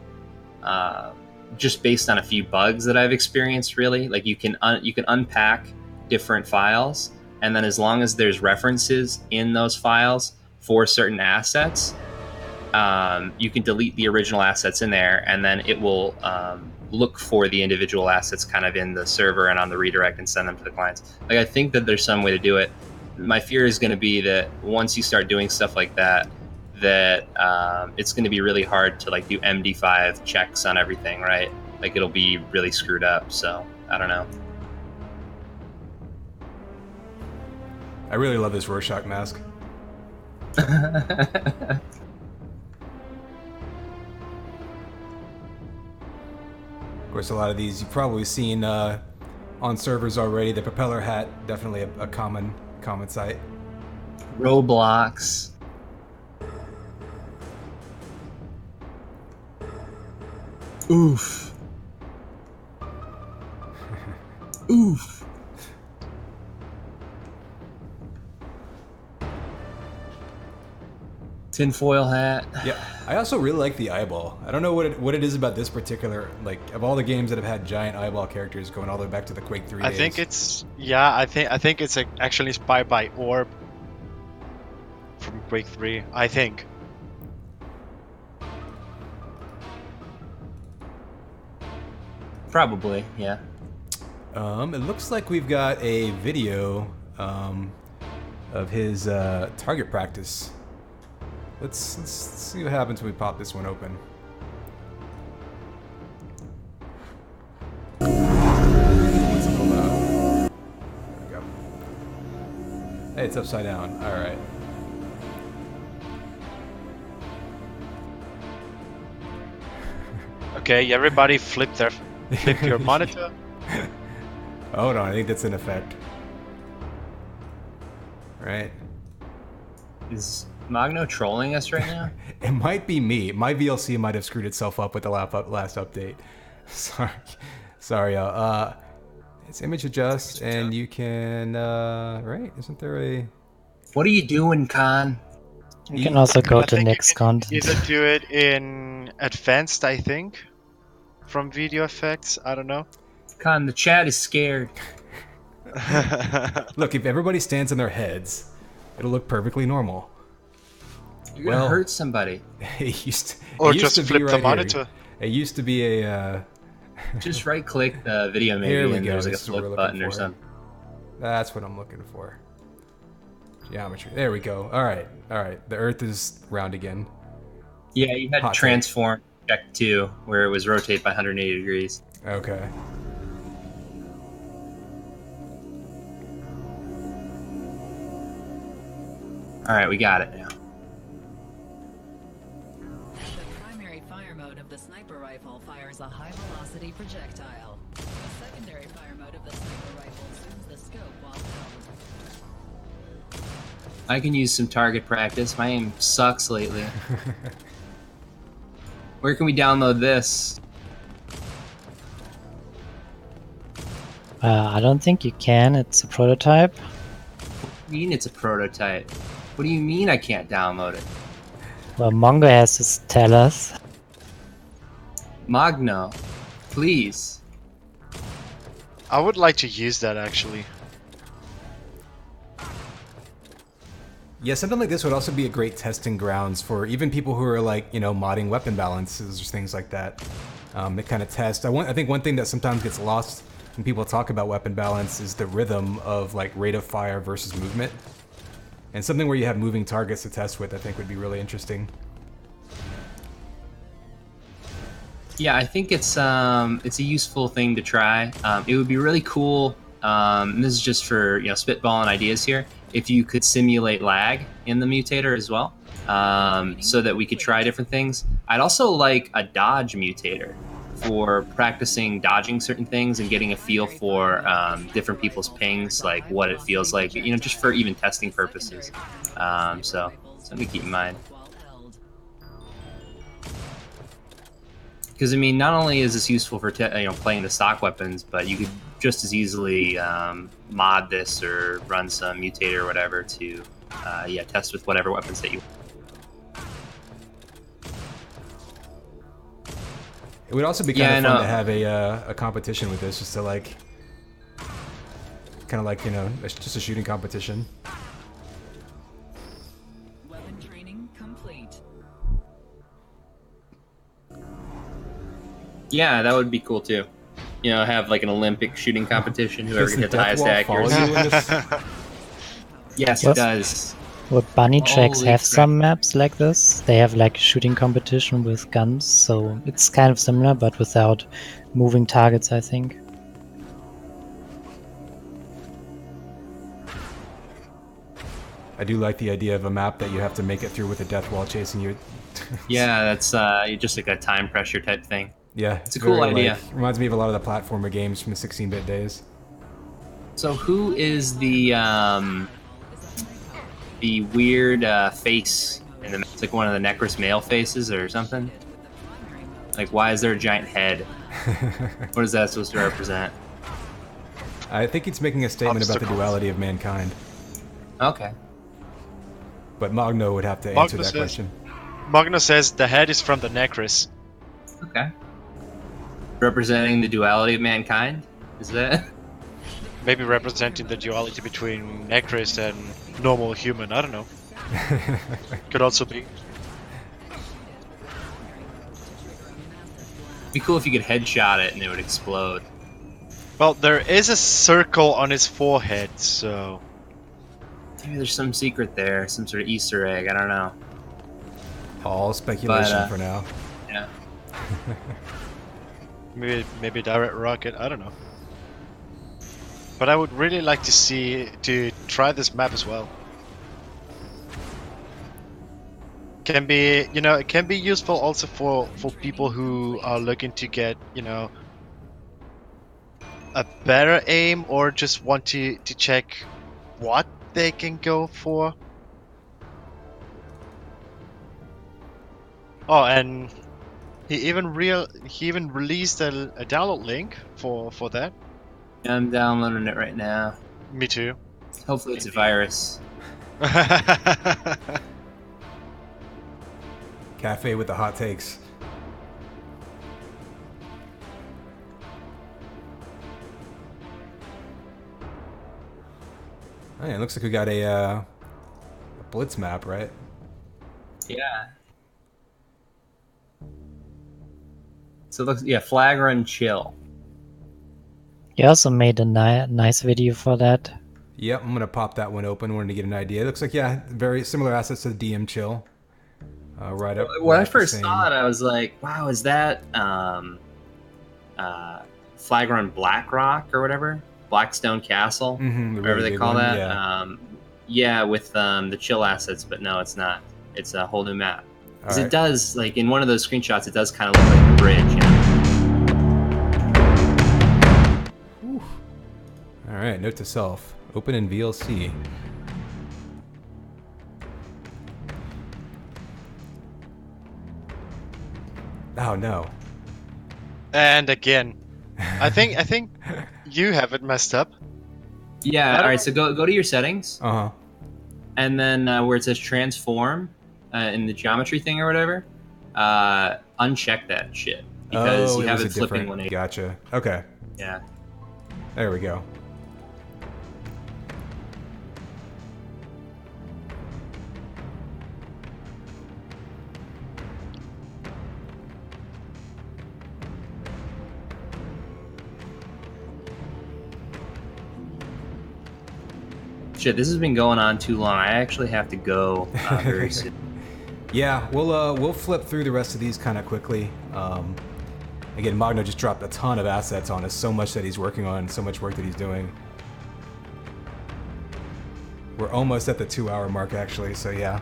just based on a few bugs that I've experienced. Really, like you can unpack different files, and then as long as there's references in those files for certain assets, you can delete the original assets in there, and then it will look for the individual assets kind of in the server and on the redirect and send them to the clients. Like, I think that there's some way to do it. My fear is going to be that once you start doing stuff like that, it's going to be really hard to like do MD5 checks on everything, right? Like it'll be really screwed up. So I don't know. I really love this Rorschach mask. Of course, a lot of these you've probably seen on servers already. The propeller hat, definitely a common sight. Roblox. Oof. Oof. Tinfoil hat. Yeah, I also really like the eyeball. I don't know what it is about this particular, like, of all the games that have had giant eyeball characters going all the way back to the Quake 3 days. I think it's actually inspired by Orb from Quake 3. I think. Probably, yeah. It looks like we've got a video of his target practice. Let's see what happens when we pop this one open. What's it all about? There we go. Hey, it's upside down. All right. Okay, everybody flip your monitor. Hold on, I think that's an effect. Right. Is Magno trolling us right now? It might be me. My VLC might have screwed itself up with the last update. Sorry, y'all. It's image adjust, and you can, right? Isn't there a... What are you doing, Khan? You can also go to next content. Either do it in advanced, I think, from video effects. I don't know. Khan, the chat is scared. Look, if everybody stands on their heads, it'll look perfectly normal. You're gonna hurt somebody. It used Or it used just to be flip the right monitor. Here. It used to be a... Just right-click the video maybe, Here we and go. there's like a This is what we're flip looking button or for. something. That's what I'm looking for. Geometry. There we go. All right. The Earth is round again. Yeah, you had Hot to transform check 2, where it was rotate by 180 degrees. Okay. All right, we got it now. The primary fire mode of the sniper rifle fires a high-velocity projectile. The secondary fire mode of the sniper rifle zooms the scope while held. I can use some target practice. My aim sucks lately. Where can we download this? I don't think you can. It's a prototype. mean it's a prototype? What do you mean I can't download it? Well, Mongo has to tell us. Magno, please. I would like to use that actually. Yeah, something like this would also be a great testing grounds for even people who are like, you know, modding weapon balances or things like that. To kind of test. I think one thing that sometimes gets lost when people talk about weapon balance is the rhythm of like rate of fire versus movement. And something where you have moving targets to test with, I think would be really interesting. Yeah, I think it's a useful thing to try. It would be really cool. And this is just for spitballing ideas here. If you could simulate lag in the mutator as well, so that we could try different things. I'd also like a dodge mutator for practicing dodging certain things and getting a feel for different people's pings, like what it feels like, just for even testing purposes. So something to keep in mind. Because I mean, not only is this useful for playing the stock weapons, but you could just as easily mod this or run some mutator or whatever to test with whatever weapons that you. It would also be kind of fun to have a competition with this, just to like, kind of like just a shooting competition. Weapon training complete. Yeah, that would be cool too. Have like an Olympic shooting competition. Whoever Does can the hit the highest Death Wall follow accuracy. you in this? Yes, What? it does. Would Bunny Tracks Holy have crap. some maps like this? They have like shooting competition with guns, so it's kind of similar, but without moving targets, I think. I do like the idea of a map that you have to make it through with a death wall chasing you. Yeah, that's just like a time pressure type thing. Yeah, It's a cool idea. Reminds me of a lot of the platformer games from the 16-bit days. So who is the weird face in the? It's like one of the Necros male faces or something. Like, why is there a giant head? What is that supposed to represent? I think it's making a statement about the Obstacles. duality of mankind, Okay. but Magno would have to answer Magno that says- question. Magno says the head is from the Necros. Okay. Representing the duality of mankind? Is that? Maybe representing the duality between Necros and normal human. I don't know. Could also be. It'd be cool if you could headshot it and it would explode. Well, there is a circle on his forehead, so Maybe there's some secret there, some sort of Easter egg. I don't know. All speculation But, for now. Yeah. maybe direct rocket. I don't know. But I would really like to try this map as well. Can be, it can be useful also for people who are looking to get, a better aim or just want to check what they can go for. Oh, and he even released a download link for that. I'm downloading it right now. Me too. Hopefully it's a virus. Cafe with the hot takes. Oh, yeah, it looks like we got a blitz map, right? Yeah. So it looks, flag run chill. He also made a nice video for that. Yep, I'm gonna pop that one open. Wanted to get an idea. It looks like very similar assets to the DM Chill. Right up. When I right the first same. saw it, I was like, "Wow, is that flag run Blackrock or whatever? Blackstone Castle, Mhm, the whatever really they big call one, that." yeah. With the chill assets, but no, it's not. It's a whole new map. Because All it right. does, like in one of those screenshots, it does kind of look like a bridge. All right, note to self: open in VLC. Oh no. And again, I think you have it messed up. Yeah. All right. So go to your settings, Uh-huh. and then where it says transform in the geometry thing or whatever, uncheck that shit because Oh, you it have was it a flipping different. 180. Gotcha. Okay. Yeah. There we go. Shit, this has been going on too long. I actually have to go very soon. Yeah, we'll flip through the rest of these kind of quickly. Again, Magno just dropped a ton of assets on us, so much that he's working on, so much work that he's doing. We're almost at the 2-hour mark, actually, so yeah.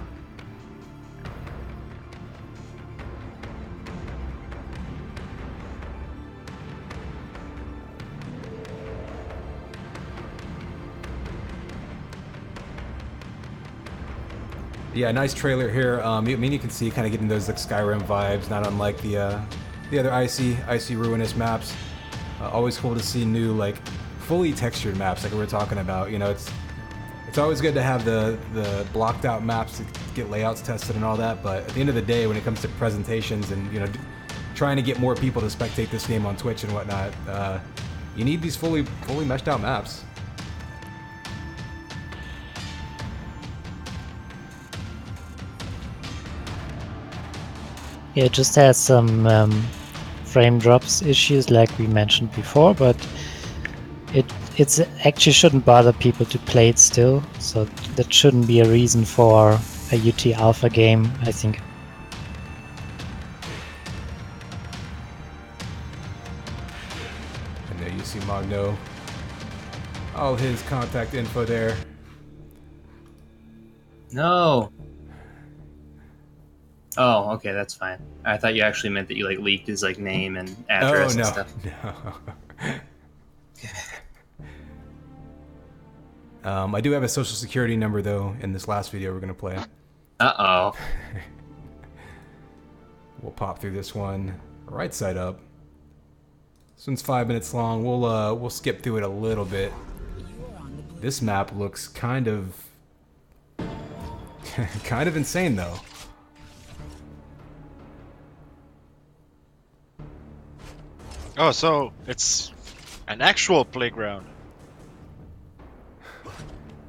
Yeah, nice trailer here. I mean, you can see kind of getting those like Skyrim vibes, not unlike the other icy ruinous maps. Always cool to see new like fully textured maps, like we were talking about. You know, it's always good to have the blocked out maps to get layouts tested and all that. But at the end of the day, when it comes to presentations and trying to get more people to spectate this game on Twitch and whatnot, you need these fully meshed out maps. Yeah, it just has some frame drops issues like we mentioned before, but it's actually shouldn't bother people to play it still, so that shouldn't be a reason for a UT Alpha game, I think. And there you see Magno. All his contact info there. No. Oh, okay, that's fine. I thought you actually meant that you like leaked his like name and address and stuff. No. I do have a social security number though in this last video we're gonna play. Uh-oh. We'll pop through this one right side up. This one's 5 minutes long. We'll skip through it a little bit. This map looks kind of insane though. Oh, so it's an actual playground.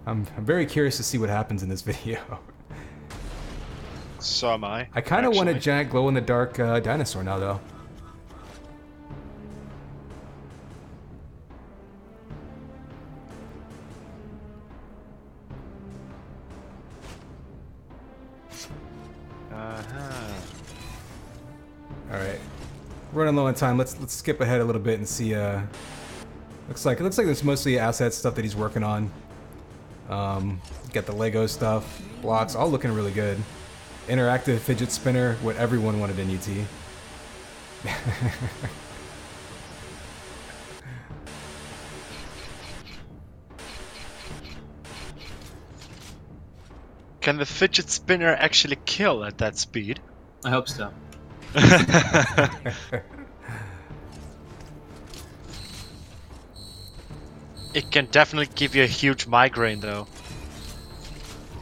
I'm very curious to see what happens in this video. So am I. I kind of want a giant glow-in-the-dark dinosaur now, though. All right, running low on time. Let's skip ahead a little bit and see. Looks like there's mostly asset stuff that he's working on. Got the Lego stuff, blocks, all looking really good. Interactive fidget spinner, what everyone wanted in UT. Can the fidget spinner actually kill at that speed? I hope so. It can definitely give you a huge migraine, though.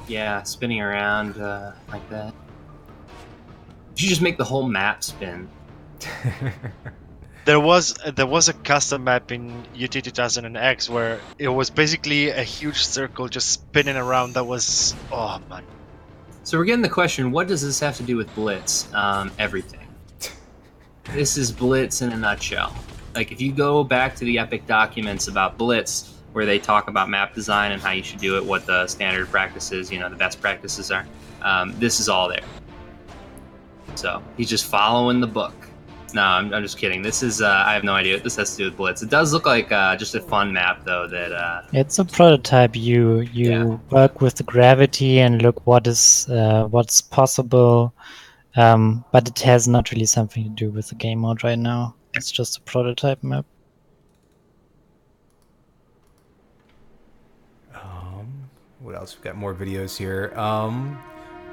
Yeah, spinning around like that. You should just make the whole map spin. There was a custom map in UT 2000X where it was basically a huge circle just spinning around. That was, oh man. So we're getting the question: what does this have to do with Blitz? Everything. This is Blitz in a nutshell. Like if you go back to the Epic documents about Blitz, where they talk about map design and how you should do it, what the standard practices, the best practices are, this is all there. So he's just following the book. No, I'm just kidding. This is I have no idea what this has to do with Blitz. It does look like just a fun map though. That it's a prototype. You work with the gravity and look what's possible, but it has not really something to do with the game mode right now. It's just a prototype map. What else? We've got more videos here.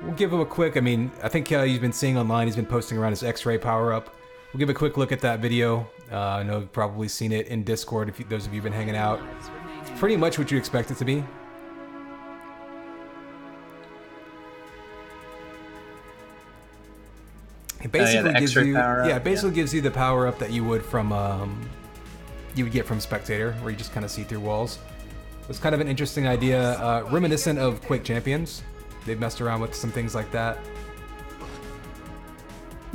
We'll give him a quick. I think you've been seeing online. He's been posting around his X-ray power-up. We'll give a quick look at that video. I know you've probably seen it in Discord if those of you have been hanging out. pretty much what you expect it to be. It basically the gives X-ray you, power-up, yeah, it basically gives you the power up that you would from, you would get from Spectator, where you just kind of see through walls. It's kind of an interesting idea, reminiscent of Quake Champions. They've messed around with some things like that.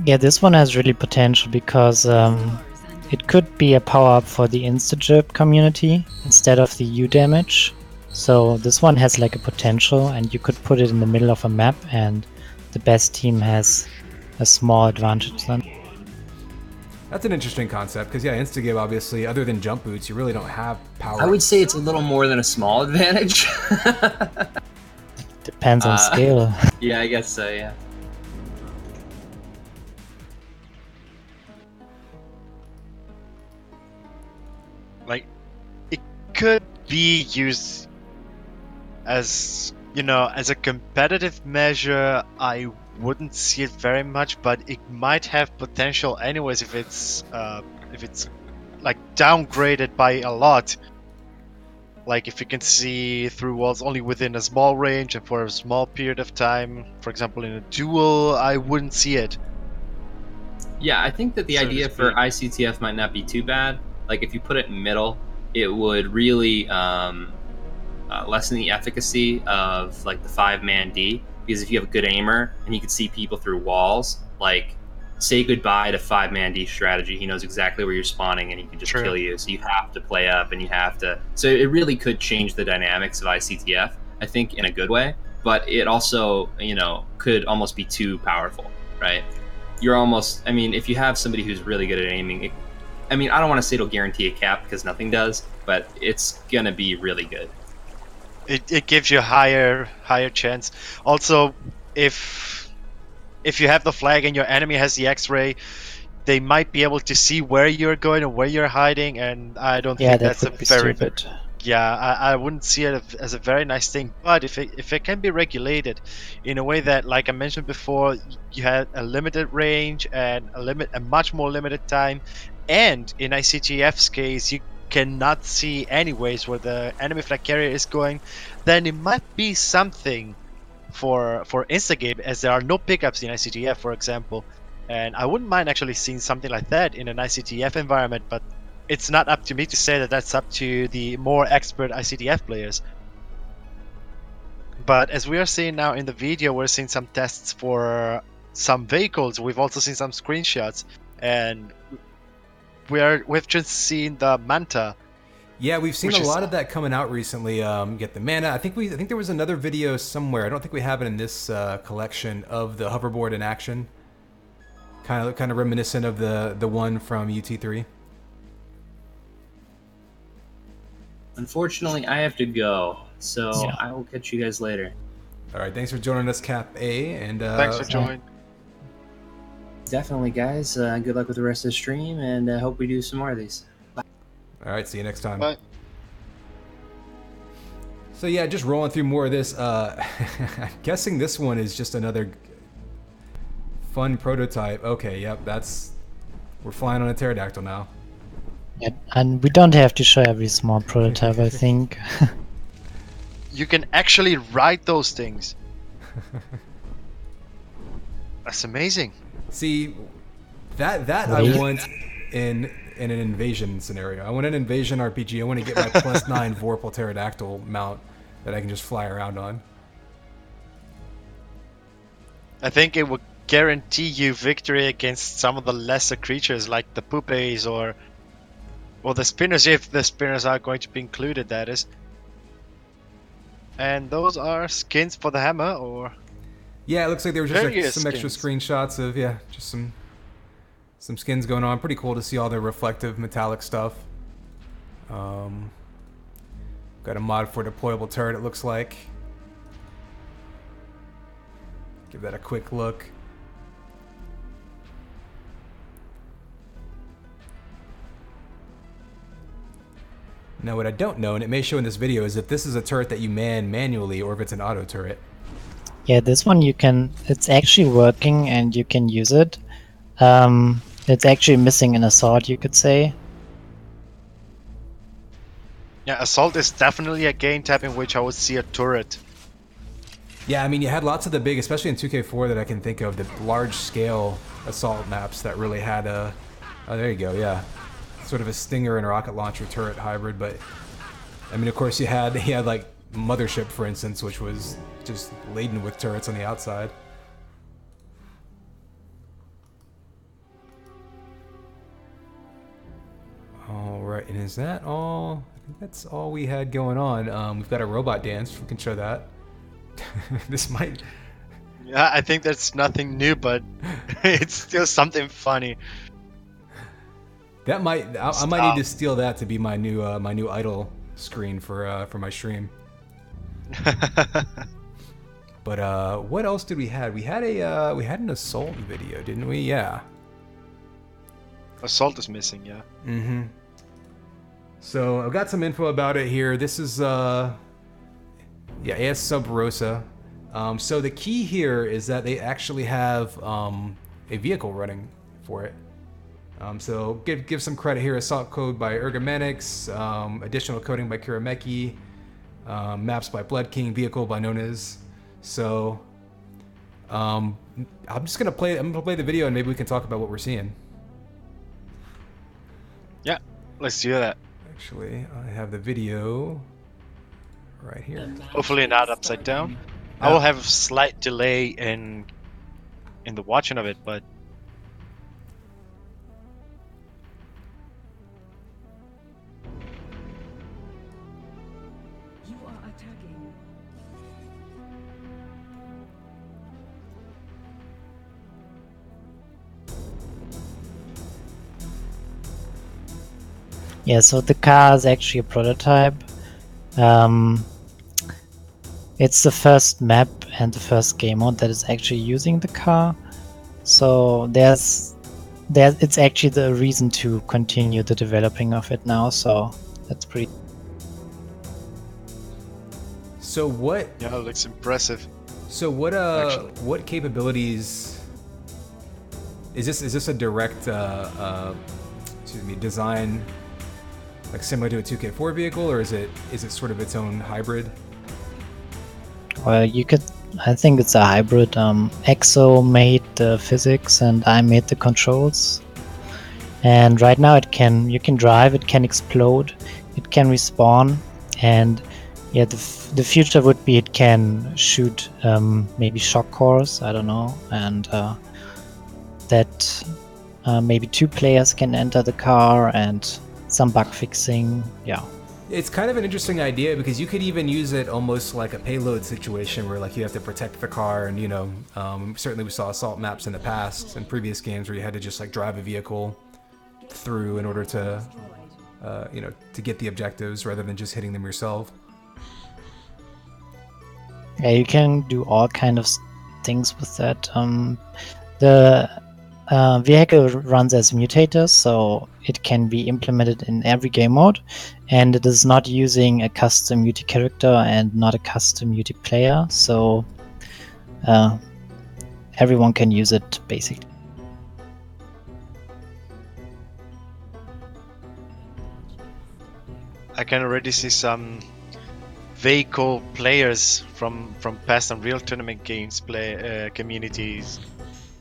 Yeah, this one has really potential because it could be a power-up for the Instagip community instead of the U damage. So this one has like a potential, and you could put it in the middle of a map, and the best team has a small advantage then. That's an interesting concept, because yeah, Instagib obviously, other than jump boots, you really don't have power. I would say it's a little more than a small advantage. Depends on scale. Yeah, I guess so, yeah. Like, it could be used as, you know, as a competitive measure. I wouldn't see it very much, but it might have potential anyways if it's like downgraded by a lot. Like if you can see through walls only within a small range and for a small period of time, for example in a duel, I wouldn't see it. Yeah, I think that the So to idea for speak. ICTF might not be too bad. Like if you put it in middle, it would really lessen the efficacy of like the 5-man D, because if you have a good aimer and you can see people through walls, like say goodbye to 5-man D strategy. He knows exactly where you're spawning and he can just True. kill you. So you have to play up and you have to. So it really could change the dynamics of ICTF, I think, in a good way. But it also, you know, could almost be too powerful, right? You're almost, I mean, if you have somebody who's really good at aiming, I mean, I don't want to say it'll guarantee a cap because nothing does, but it's gonna be really good. It gives you a higher chance. Also, if you have the flag and your enemy has the X-ray, they might be able to see where you're going and where you're hiding, and I don't Yeah, think that that's a would be very stupid. yeah, I wouldn't see it as a very nice thing. But if it can be regulated in a way that, like I mentioned before, you had a limited range and a much more limited time, and in ICTF's case you cannot see anyways where the enemy flag carrier is going, then it might be something for Instagame, as there are no pickups in ICTF, for example. And I wouldn't mind actually seeing something like that in an ICTF environment, but it's not up to me to say that that's up to the more expert ICTF players. But as we are seeing now in the video, we're seeing some tests for some vehicles. We've also seen some screenshots, and we've just seen the Manta. Yeah, we've seen Which a is- lot of that coming out recently. Get the mana. I think there was another video somewhere. I don't think we have it in this collection of the hoverboard in action. Kind of reminiscent of the one from UT3. Unfortunately, I have to go, so Yeah. I will catch you guys later. All right, thanks for joining us, Cap A, and Thanks for joining. Definitely, guys. Good luck with the rest of the stream, and hope we do some more of these. all right, see you next time. Bye. So yeah, just rolling through more of this. I'm guessing this one is just another fun prototype. Okay, yep, we're flying on a pterodactyl now. Yeah, and we don't have to show every small prototype, I think. You can actually ride those things. That's amazing. See, that I Really? want in an invasion scenario. I want an invasion RPG. I want to get my +9 Vorpal pterodactyl mount that I can just fly around on. I think it would guarantee you victory against some of the lesser creatures like the Pupes or the Spinners, if the Spinners are going to be included, that is. And those are skins for the hammer, or Yeah, it looks like there was just Various some extra skins. screenshots of just some skins going on. Pretty cool to see all the reflective metallic stuff. Got a mod for deployable turret, it looks like. Give that a quick look. Now what I don't know, and it may show in this video, is if this is a turret that you man manually or if it's an auto turret. Yeah, this one it's actually working and you can use it. It's actually missing an assault, you could say. Yeah, Assault is definitely a game type in which I would see a turret. Yeah, I mean, you had lots of the big, especially in 2K4 that I can think of, the large-scale assault maps that really had a... Oh, there you go, yeah. Sort of a Stinger and a rocket launcher turret hybrid, but... I mean, of course, he had like, Mothership, for instance, which was just laden with turrets on the outside. Alright, and is that all? I think that's all we had going on. We've got a robot dance, we can show that. This might... Yeah, I think that's nothing new, but it's still something funny. That might... I might need to steal that to be my new idle screen for my stream. But what else did we have? We had an assault video, didn't we? Yeah. Assault is missing, yeah. Mm-hmm. So I've got some info about it here. This is yeah, AS Sub Rosa. So the key here is that they actually have a vehicle running for it. So give some credit here. Assault code by Ergomanix, additional coding by Kirameki, maps by Blood King, vehicle by Nones. So I'm just gonna play. I'm gonna play the video and maybe we can talk about what we're seeing. Yeah, let's do that. Actually, I have the video right here. Hopefully not upside down. I will have a slight delay in the watching of it, but You are attacking. Yeah, so the car is actually a prototype. It's the first map and the first game mode that is actually using the car. So it's actually the reason to continue the developing of it now. So that's pretty. So what? yeah, it looks impressive. So what? Actually. What capabilities? Is this a direct? Excuse me, design. Like similar to a 2K4 vehicle, or is it sort of its own hybrid? Well, I think it's a hybrid. EXO made the physics and I made the controls. And right now you can drive, it can explode, it can respawn, and yeah, the future would be it can shoot maybe shock cores, I don't know, and that maybe 2 players can enter the car and some bug fixing, yeah. It's kind of an interesting idea because you could even use it almost like a payload situation where like you have to protect the car, and you know, certainly we saw assault maps in the past in previous games where you had to just like drive a vehicle through in order to, you know, to get the objectives rather than just hitting them yourself. Yeah, you can do all kind of things with that. The vehicle runs as mutators, so it can be implemented in every game mode, and it is not using a custom Muti character and not a custom Muti player, so everyone can use it basically. I can already see some vehicle players from past Unreal Tournament games communities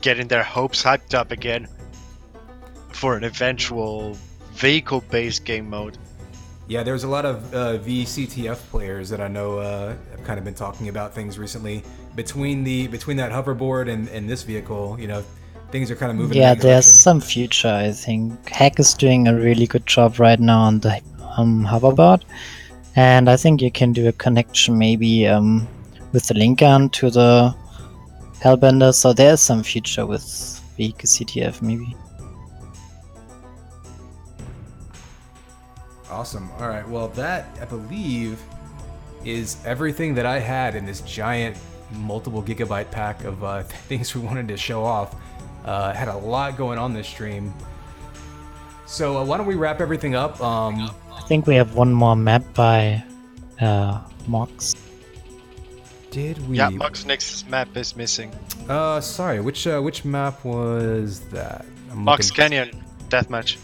getting their hopes hyped up again for an eventual vehicle-based game mode. Yeah, there's a lot of VCTF players that I know have kind of been talking about things recently. Between that hoverboard and this vehicle, you know, things are kind of moving. Yeah, in that there's direction. some future. I think Hack is doing a really good job right now on the hoverboard, and I think you can do a connection maybe with the link gun to the Hellbender. So there's some future with VCTF maybe. Awesome. All right. Well, that, I believe, is everything that I had in this giant multiple gigabyte pack of things we wanted to show off. Had a lot going on this stream. So why don't we wrap everything up? I think we have one more map by Mox. Did we? Yeah, Mox Nexus map is missing. Sorry. Which map was that? I'm Mox looking- Canyon deathmatch.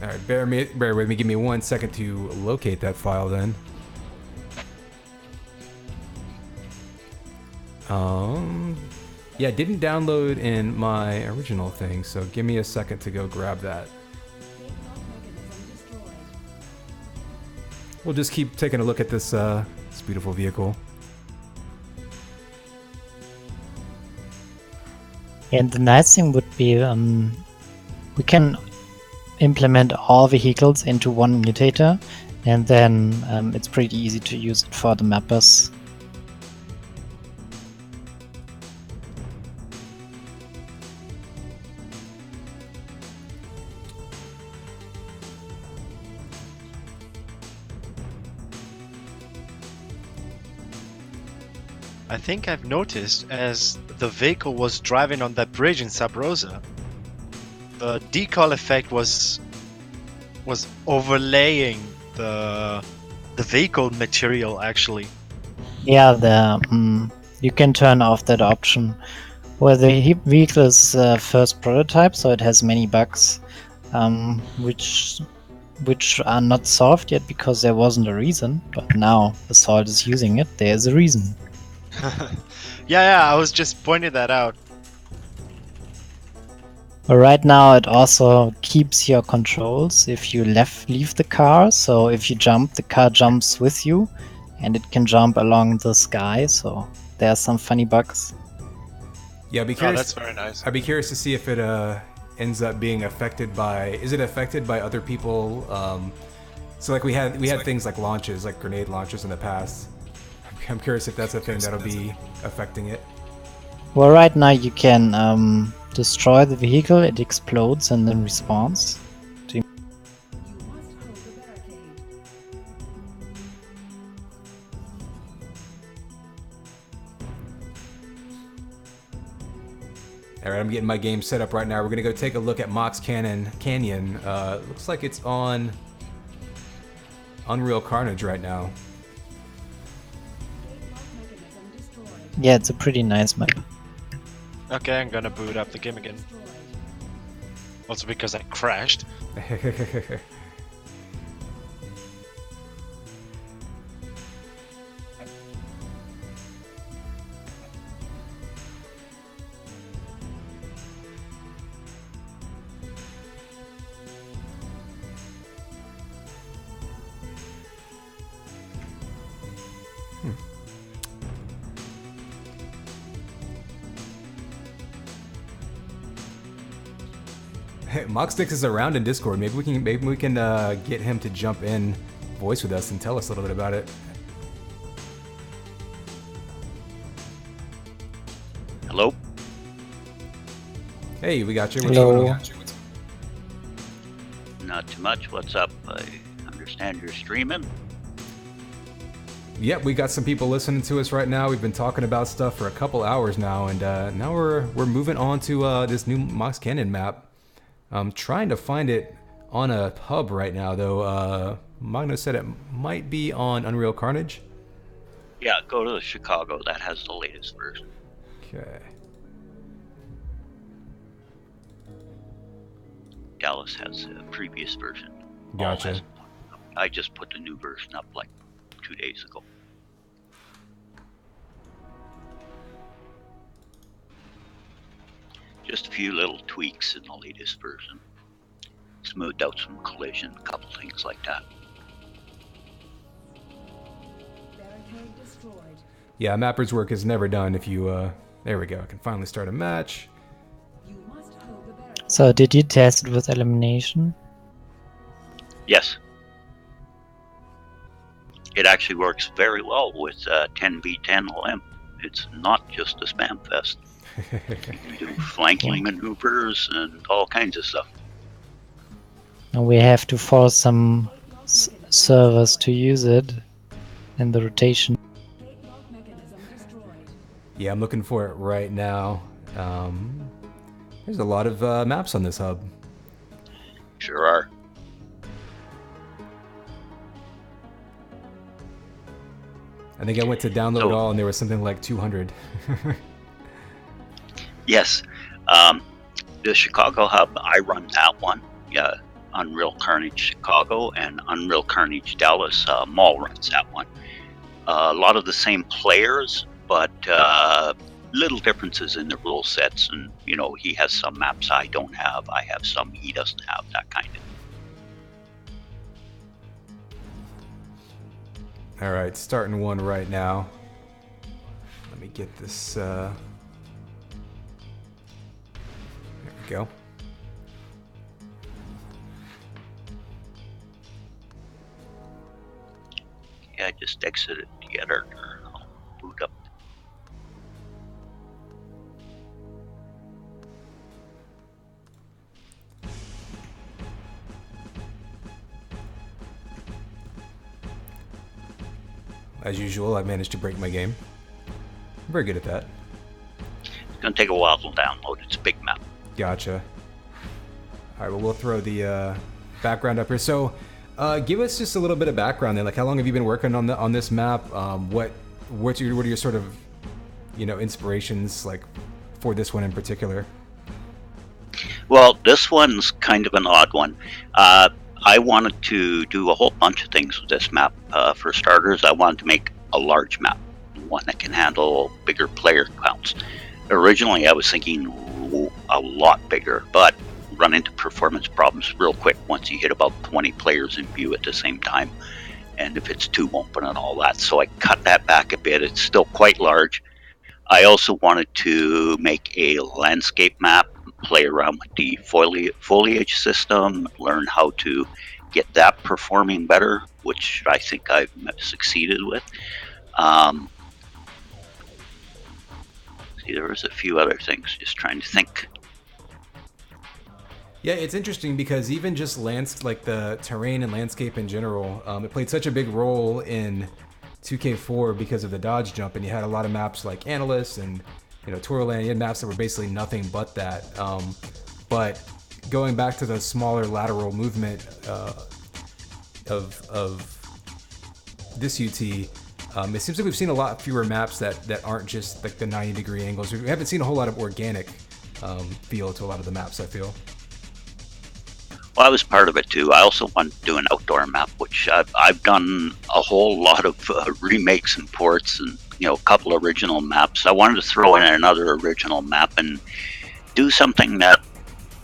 All right, bear with me. Give me 1 second to locate that file then. Yeah, it didn't download in my original thing, so give me a second to go grab that. We'll just keep taking a look at this beautiful vehicle. And the nice thing would be we can implement all vehicles into one mutator, and then it's pretty easy to use it for the mappers. I think I've noticed as the vehicle was driving on that bridge in Sub Rosa, the decal effect was overlaying the vehicle material actually. Yeah, you can turn off that option. Well, the vehicle is first prototype, so it has many bugs, which are not solved yet because there wasn't a reason. But now Assault is using it. There's a reason. Yeah, I was just pointing that out. But right now it also keeps your controls if you leave the car. So if you jump, the car jumps with you, and it can jump along the sky. So there are some funny bugs. Yeah, I'd be curious. That's very nice. I'd be curious to see if it ends up being affected by. Is it affected by other people? So like we had things like launches, like grenade launchers in the past. I'm curious if that's a thing that'll be affecting it. Well, right now you can destroy the vehicle, it explodes and then respawns. Alright, I'm getting my game set up right now. We're gonna go take a look at Mox Canyon. Looks like it's on Unreal Carnage right now. Yeah, it's a pretty nice map. Okay, I'm gonna boot up the game again. Also because I crashed. Moxdix is around in Discord. Maybe we can get him to jump in, voice with us, and tell us a little bit about it. Hello. Hey, we got you. Hello. Not too much. What's up? I understand you're streaming. Yep, we got some people listening to us right now. We've been talking about stuff for a couple hours now, and now we're moving on to this new Mox Canyon map. I'm trying to find it on a hub right now, though. Magno said it might be on Unreal Carnage. Yeah, go to the Chicago. That has the latest version. Okay. Dallas has a previous version. Gotcha. I just put the new version up like 2 days ago. Just a few little tweaks in the latest version. Smoothed out some collision, a couple things like that. Yeah, mapper's work is never done if you, there we go. I can finally start a match. So did you test it with elimination? Yes. It actually works very well with 10v10 LM. It's not just a spam fest. You can do flanking maneuvers and all kinds of stuff. And we have to force some servers to use it in the rotation. Yeah, I'm looking for it right now. There's a lot of maps on this hub. Sure are. I think I went to download all, and there was something like 200. Yes. The Chicago hub, I run that one. Yeah. Unreal Carnage Chicago and Unreal Carnage Dallas. Maul runs that one. A lot of the same players, but little differences in the rule sets. And, you know, he has some maps I don't have. I have some he doesn't have, that kind of. All right, starting one right now. Let me get this. There we go. Yeah, I just exited the editor. I'll boot up. As usual, I managed to break my game. I'm very good at that. It's going to take a while to download. It's a big map. Gotcha. All right, well, we'll throw the background up here. So, give us just a little bit of background then. Like, how long have you been working on this map? What are your sort of, you know, inspirations like for this one in particular? Well, this one's kind of an odd one. I wanted to do a whole bunch of things with this map. For starters, I wanted to make a large map, one that can handle bigger player counts. Originally, I was thinking a lot bigger, but run into performance problems real quick once you hit about 20 players in view at the same time, and if it's too open and all that. So I cut that back a bit. It's still quite large. I also wanted to make a landscape map, play around with the foliage system, learn how to get that performing better, which I think I've succeeded with. See, there was a few other things, just trying to think. Yeah, it's interesting because even just like the terrain and landscape in general, it played such a big role in 2K4 because of the dodge jump, and you had a lot of maps like Analyst and, you know, Tomorrowland. You had maps that were basically nothing but that. But going back to the smaller lateral movement of this UT, it seems like we've seen a lot fewer maps that aren't just like the 90-degree angles. We haven't seen a whole lot of organic feel to a lot of the maps, I feel. Well, I was part of it too. I also wanted to do an outdoor map, which I've done a whole lot of remakes and ports, and, you know, a couple original maps. I wanted to throw in another original map and do something that,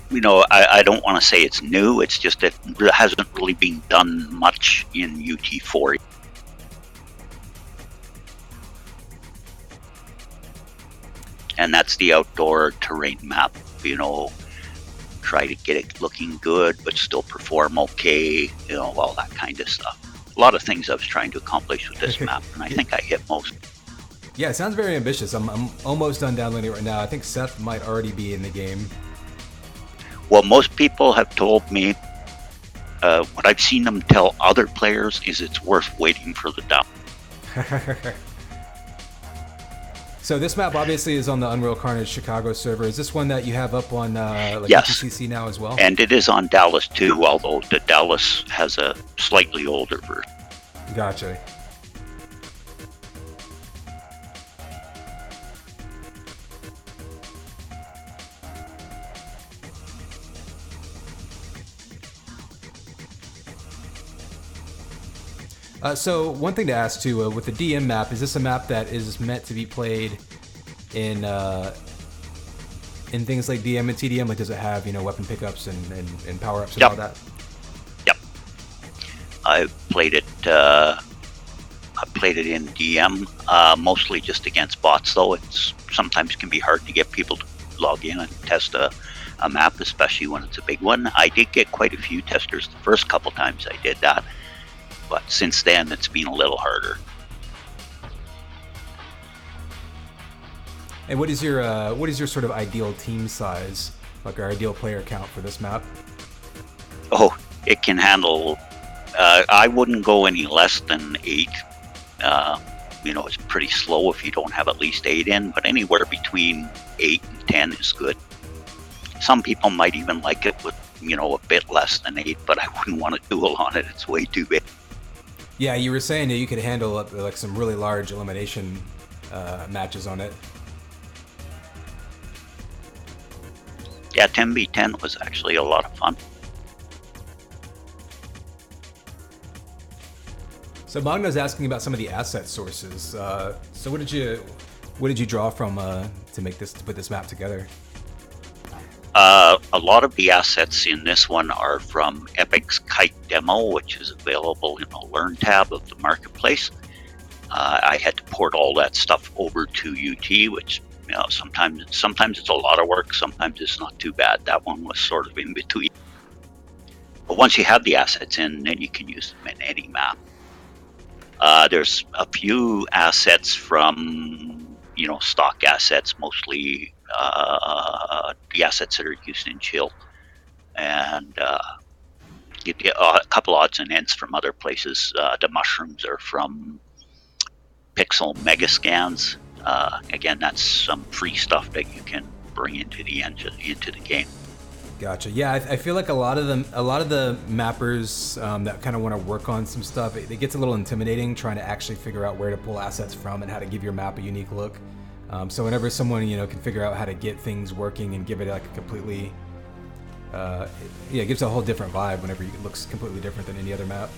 you know, I don't want to say it's new. It's just it hasn't really been done much in UT4. And that's the outdoor terrain map, you know. Try to get it looking good, but still perform okay, you know, all that kind of stuff. A lot of things I was trying to accomplish with this map, and I think I hit most. Yeah, it sounds very ambitious. I'm almost done downloading it right now. I think Seth might already be in the game. Well, most people have told me, what I've seen them tell other players is it's worth waiting for the down. So this map obviously is on the Unreal Carnage Chicago server. Is this one that you have up on like yes. UTCC now as well? And it is on Dallas too, although the Dallas has a slightly older version. Gotcha. So one thing to ask too, with the DM map, is this a map that is meant to be played in things like DM and TDM? Like, does it have, you know, weapon pickups and power ups and yep. all that? Yep. I've played it. I played it in DM, mostly just against bots. Though it's sometimes can be hard to get people to log in and test a map, especially when it's a big one. I did get quite a few testers the first couple times I did that. But since then, it's been a little harder. And what is your sort of ideal team size, like our ideal player count for this map? Oh, it can handle. I wouldn't go any less than 8. You know, it's pretty slow if you don't have at least 8 in, but anywhere between 8 and 10 is good. Some people might even like it with, you know, a bit less than 8, but I wouldn't want to duel on it. It's way too big. Yeah, you were saying that you could handle like some really large elimination matches on it. Yeah, 10v10 was actually a lot of fun. So Magno's asking about some of the asset sources. So what did you draw from to put this map together? A lot of the assets in this one are from Epic's Kite demo, which is available in the Learn tab of the marketplace. I had to port all that stuff over to UT, which sometimes it's a lot of work, sometimes it's not too bad. That one was sort of in between. But once you have the assets in, then you can use them in any map. There's a few assets from, stock assets, mostly the assets that are used in Chill, and you get a couple odds and ends from other places. The mushrooms are from Pixel Megascans. Again, that's some free stuff that you can bring into the engine, into the game. Gotcha. Yeah, I feel like a lot of the mappers that kind of want to work on some stuff, it gets a little intimidating trying to actually figure out where to pull assets from and how to give your map a unique look. So whenever someone can figure out how to get things working and give it like a completely, it gives a whole different vibe whenever it looks completely different than any other map.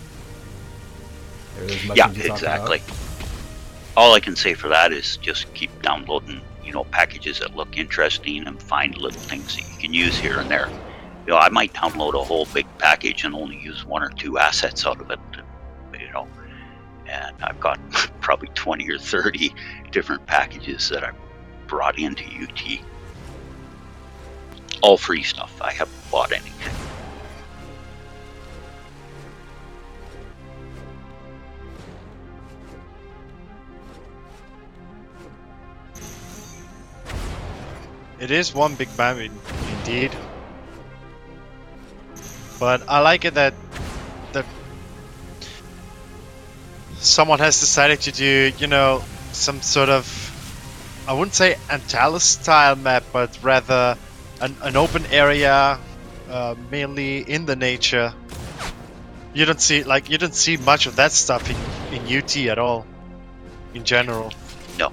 Yeah, exactly. All I can say for that is just keep downloading packages that look interesting and find little things that you can use here and there. I might download a whole big package and only use 1 or 2 assets out of it, and I've got probably 20 or 30 different packages that I brought into UT. All free stuff. I haven't bought anything. It is one big map indeed. But I like it that someone has decided to do, some sort of, I wouldn't say Antares style map, but rather an open area, mainly in the nature. You don't see much of that stuff in UT at all, in general. No.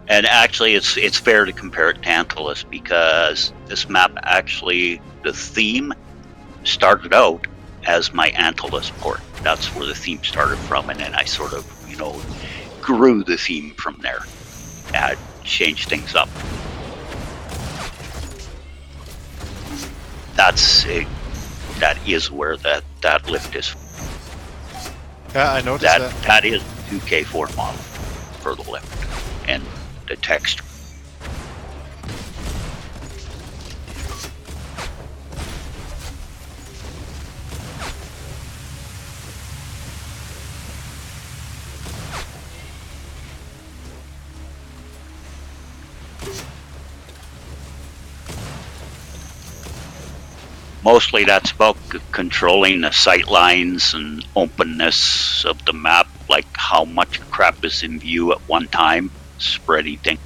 And actually, it's fair to compare it to Antares, because this map actually, the theme started out as my Antares port. That's where the theme started from, and then I sort of, grew the theme from there. I changed things up. That is where that lift is. Yeah, I noticed that. That is 2K4 model for the lift and the texture. Mostly that's about controlling the sight lines and openness of the map, like how much crap is in view at one time, spreading things.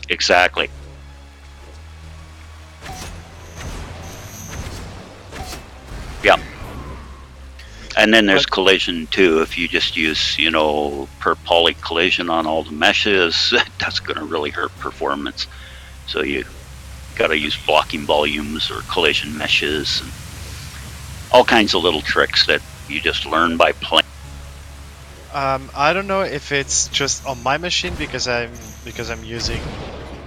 Exactly. Yeah. And then there's collision too. If you just use, per poly collision on all the meshes, that's going to really hurt performance. So you got to use blocking volumes or collision meshes, and all kinds of little tricks that you just learn by playing. I don't know if it's just on my machine because I'm using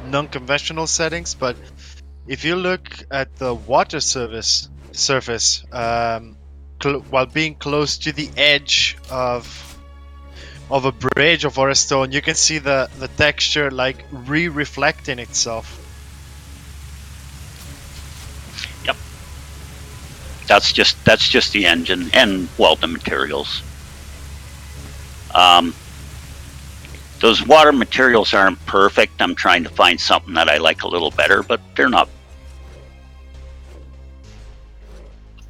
non-conventional settings, but if you look at the water surface, while being close to the edge of a bridge or a stone, you can see the texture like reflecting itself. Yep. That's just the engine and the materials. Those water materials aren't perfect. I'm trying to find something that I like a little better, but they're not.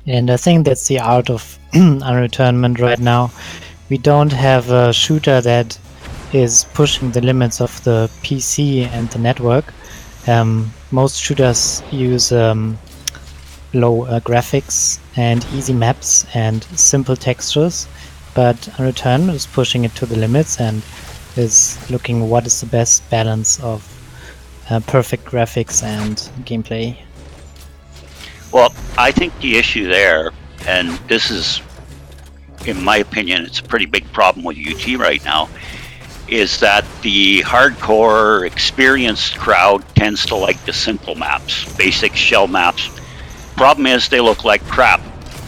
And I think that's the art of Unreal Tournament right now. We don't have a shooter that is pushing the limits of the PC and the network. Most shooters use low graphics and easy maps and simple textures, but Unreal Tournament is pushing it to the limits and is looking what is the best balance of perfect graphics and gameplay. Well, I think the issue there, and this is, in my opinion, it's a pretty big problem with UT right now, is that the hardcore, experienced crowd tends to like the simple maps, basic shell maps. Problem is, they look like crap.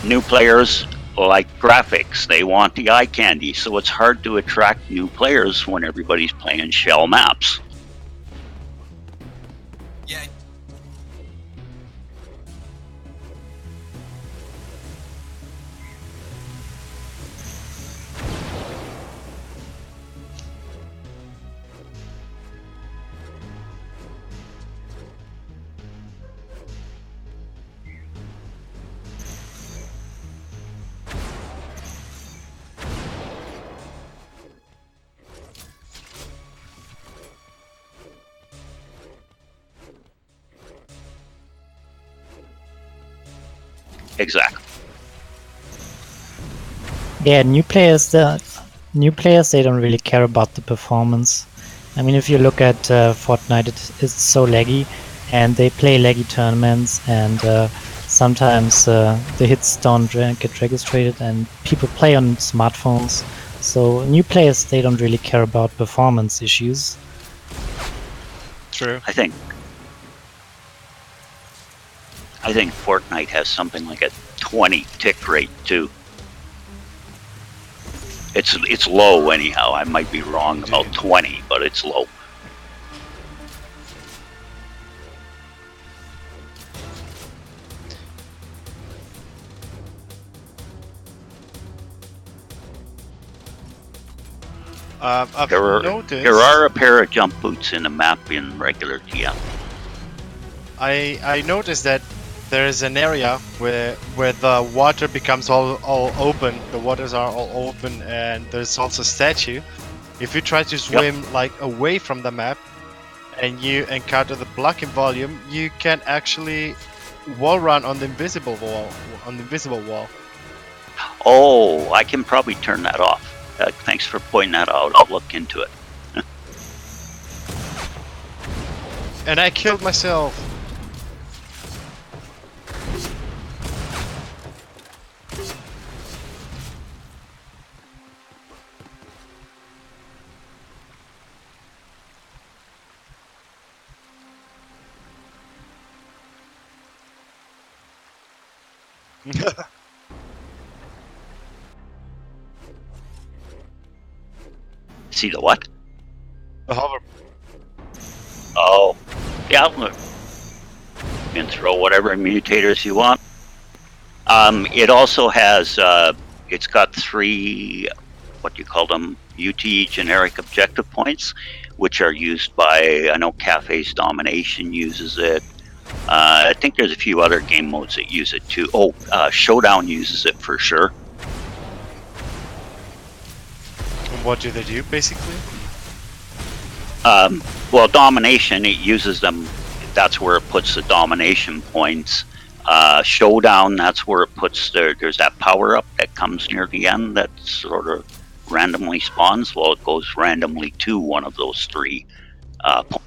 New players like graphics. They want the eye candy, so it's hard to attract new players when everybody's playing shell maps. Yeah. Exactly. Yeah, new players, they don't really care about the performance. I mean, if you look at Fortnite, it's so laggy, and they play laggy tournaments, and sometimes the hits don't get registered, and people play on smartphones. So new players, they don't really care about performance issues. True. I think Fortnite has something like a 20 tick rate too. It's low anyhow. I might be wrong about 20, but it's low. I've noticed. There are a pair of jump boots in the map in regular TM. I noticed that there is an area where the water becomes all open. The waters are all open, and there's also a statue. If you try to swim like away from the map, and you encounter the blocking volume, you can actually wall run on the invisible wall. Oh, I can probably turn that off. Thanks for pointing that out. I'll look into it. And I killed myself. See the what? The hover. Oh, yeah. You can throw whatever mutators you want. It also has. It's got 3, what do you call them? UT generic objective points, which are used by. I know Cafe's Domination uses it. I think there's a few other game modes that use it too. Oh, Showdown uses it for sure. What do they do, basically? Well, Domination, it uses them. That's where it puts the domination points. Showdown, that's where it puts there's that power up that comes near the end that sort of randomly spawns. Well, it goes randomly to one of those 3 points.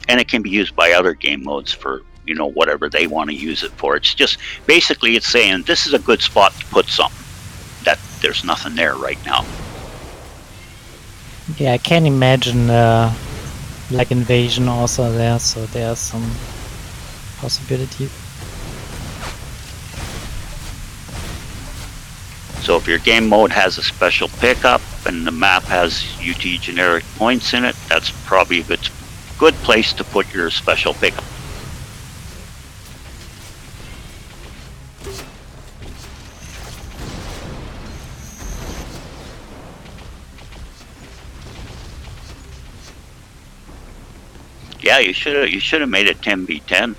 And it can be used by other game modes for, whatever they want to use it for. It's just, basically it's saying this is a good spot to put something. That there's nothing there right now. Yeah, I can imagine like Invasion also there, so there are some possibilities. So if your game mode has a special pickup and the map has UT generic points in it, that's probably a good place to put your special pickup. Yeah, you should have made it 10v10.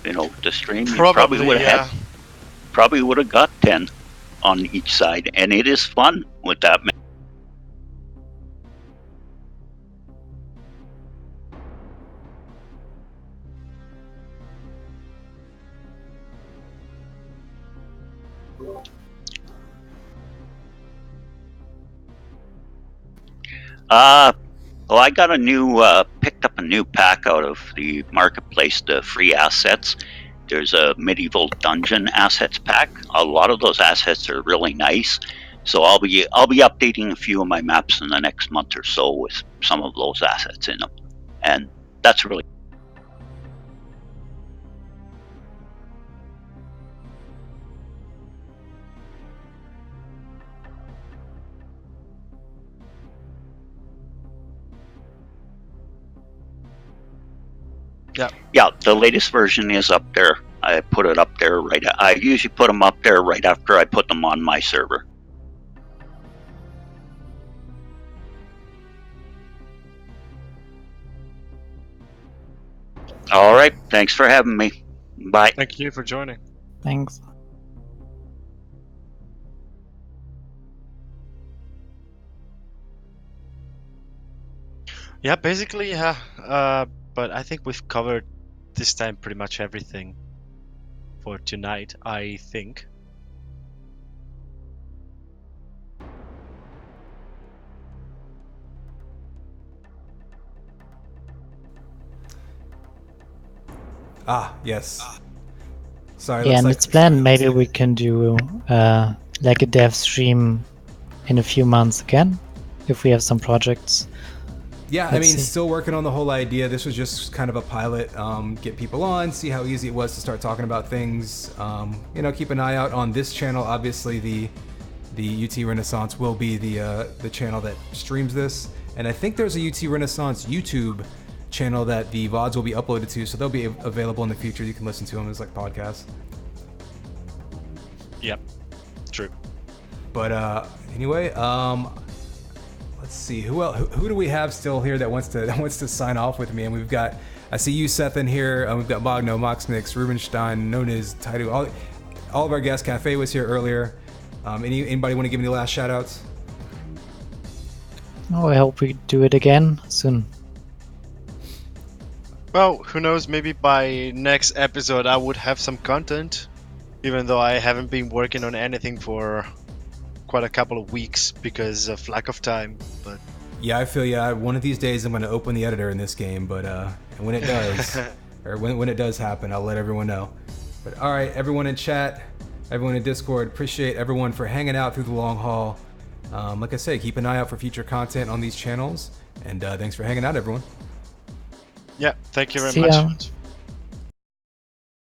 The stream. Probably would have probably would have got 10 on each side, and it is fun with that. Well, I got picked up a new pack out of the marketplace, the free assets. There's a medieval dungeon assets pack. A lot of those assets are really nice. So I'll be updating a few of my maps in the next month or so with some of those assets in them, and that's really. Yeah, the latest version is up there. I put it up there I usually put them up there right after I put them on my server. All right, thanks for having me. Bye. Thank you for joining. Thanks. Yeah, basically, yeah. But I think we've covered this time pretty much everything for tonight, I think. Yes. Sorry. Yeah, looks and like- it's planned maybe we can do like a dev stream in a few months again, if we have some projects. Yeah, I Let's mean, see. still working on the whole idea. This was just kind of a pilot, get people on, see how easy it was to start talking about things. Keep an eye out on this channel. Obviously, the UT Renaissance will be the channel that streams this, and I think there's a UT Renaissance YouTube channel that the VODs will be uploaded to, so they'll be available in the future. You can listen to them as like podcasts. Yep, true. But anyway, let's see who do we have still here that wants to sign off with me. And I see you, Seth, in here. We've got Bogno, Moxmix, Rubenstein, known as Taidu. All of our guests. Cafe was here earlier. Anybody want to give any last shout outs? Oh, I hope we do it again soon. Well, who knows, maybe by next episode I would have some content, even though I haven't been working on anything for quite a couple of weeks because of lack of time. But Yeah, I feel ya. One of these days I'm going to open the editor in this game, but and when it does, or when it does happen, I'll let everyone know. But all right, everyone in chat, everyone in Discord, appreciate everyone for hanging out through the long haul. Like I say, keep an eye out for future content on these channels, and thanks for hanging out, everyone. yeah, thank you very See much. ya.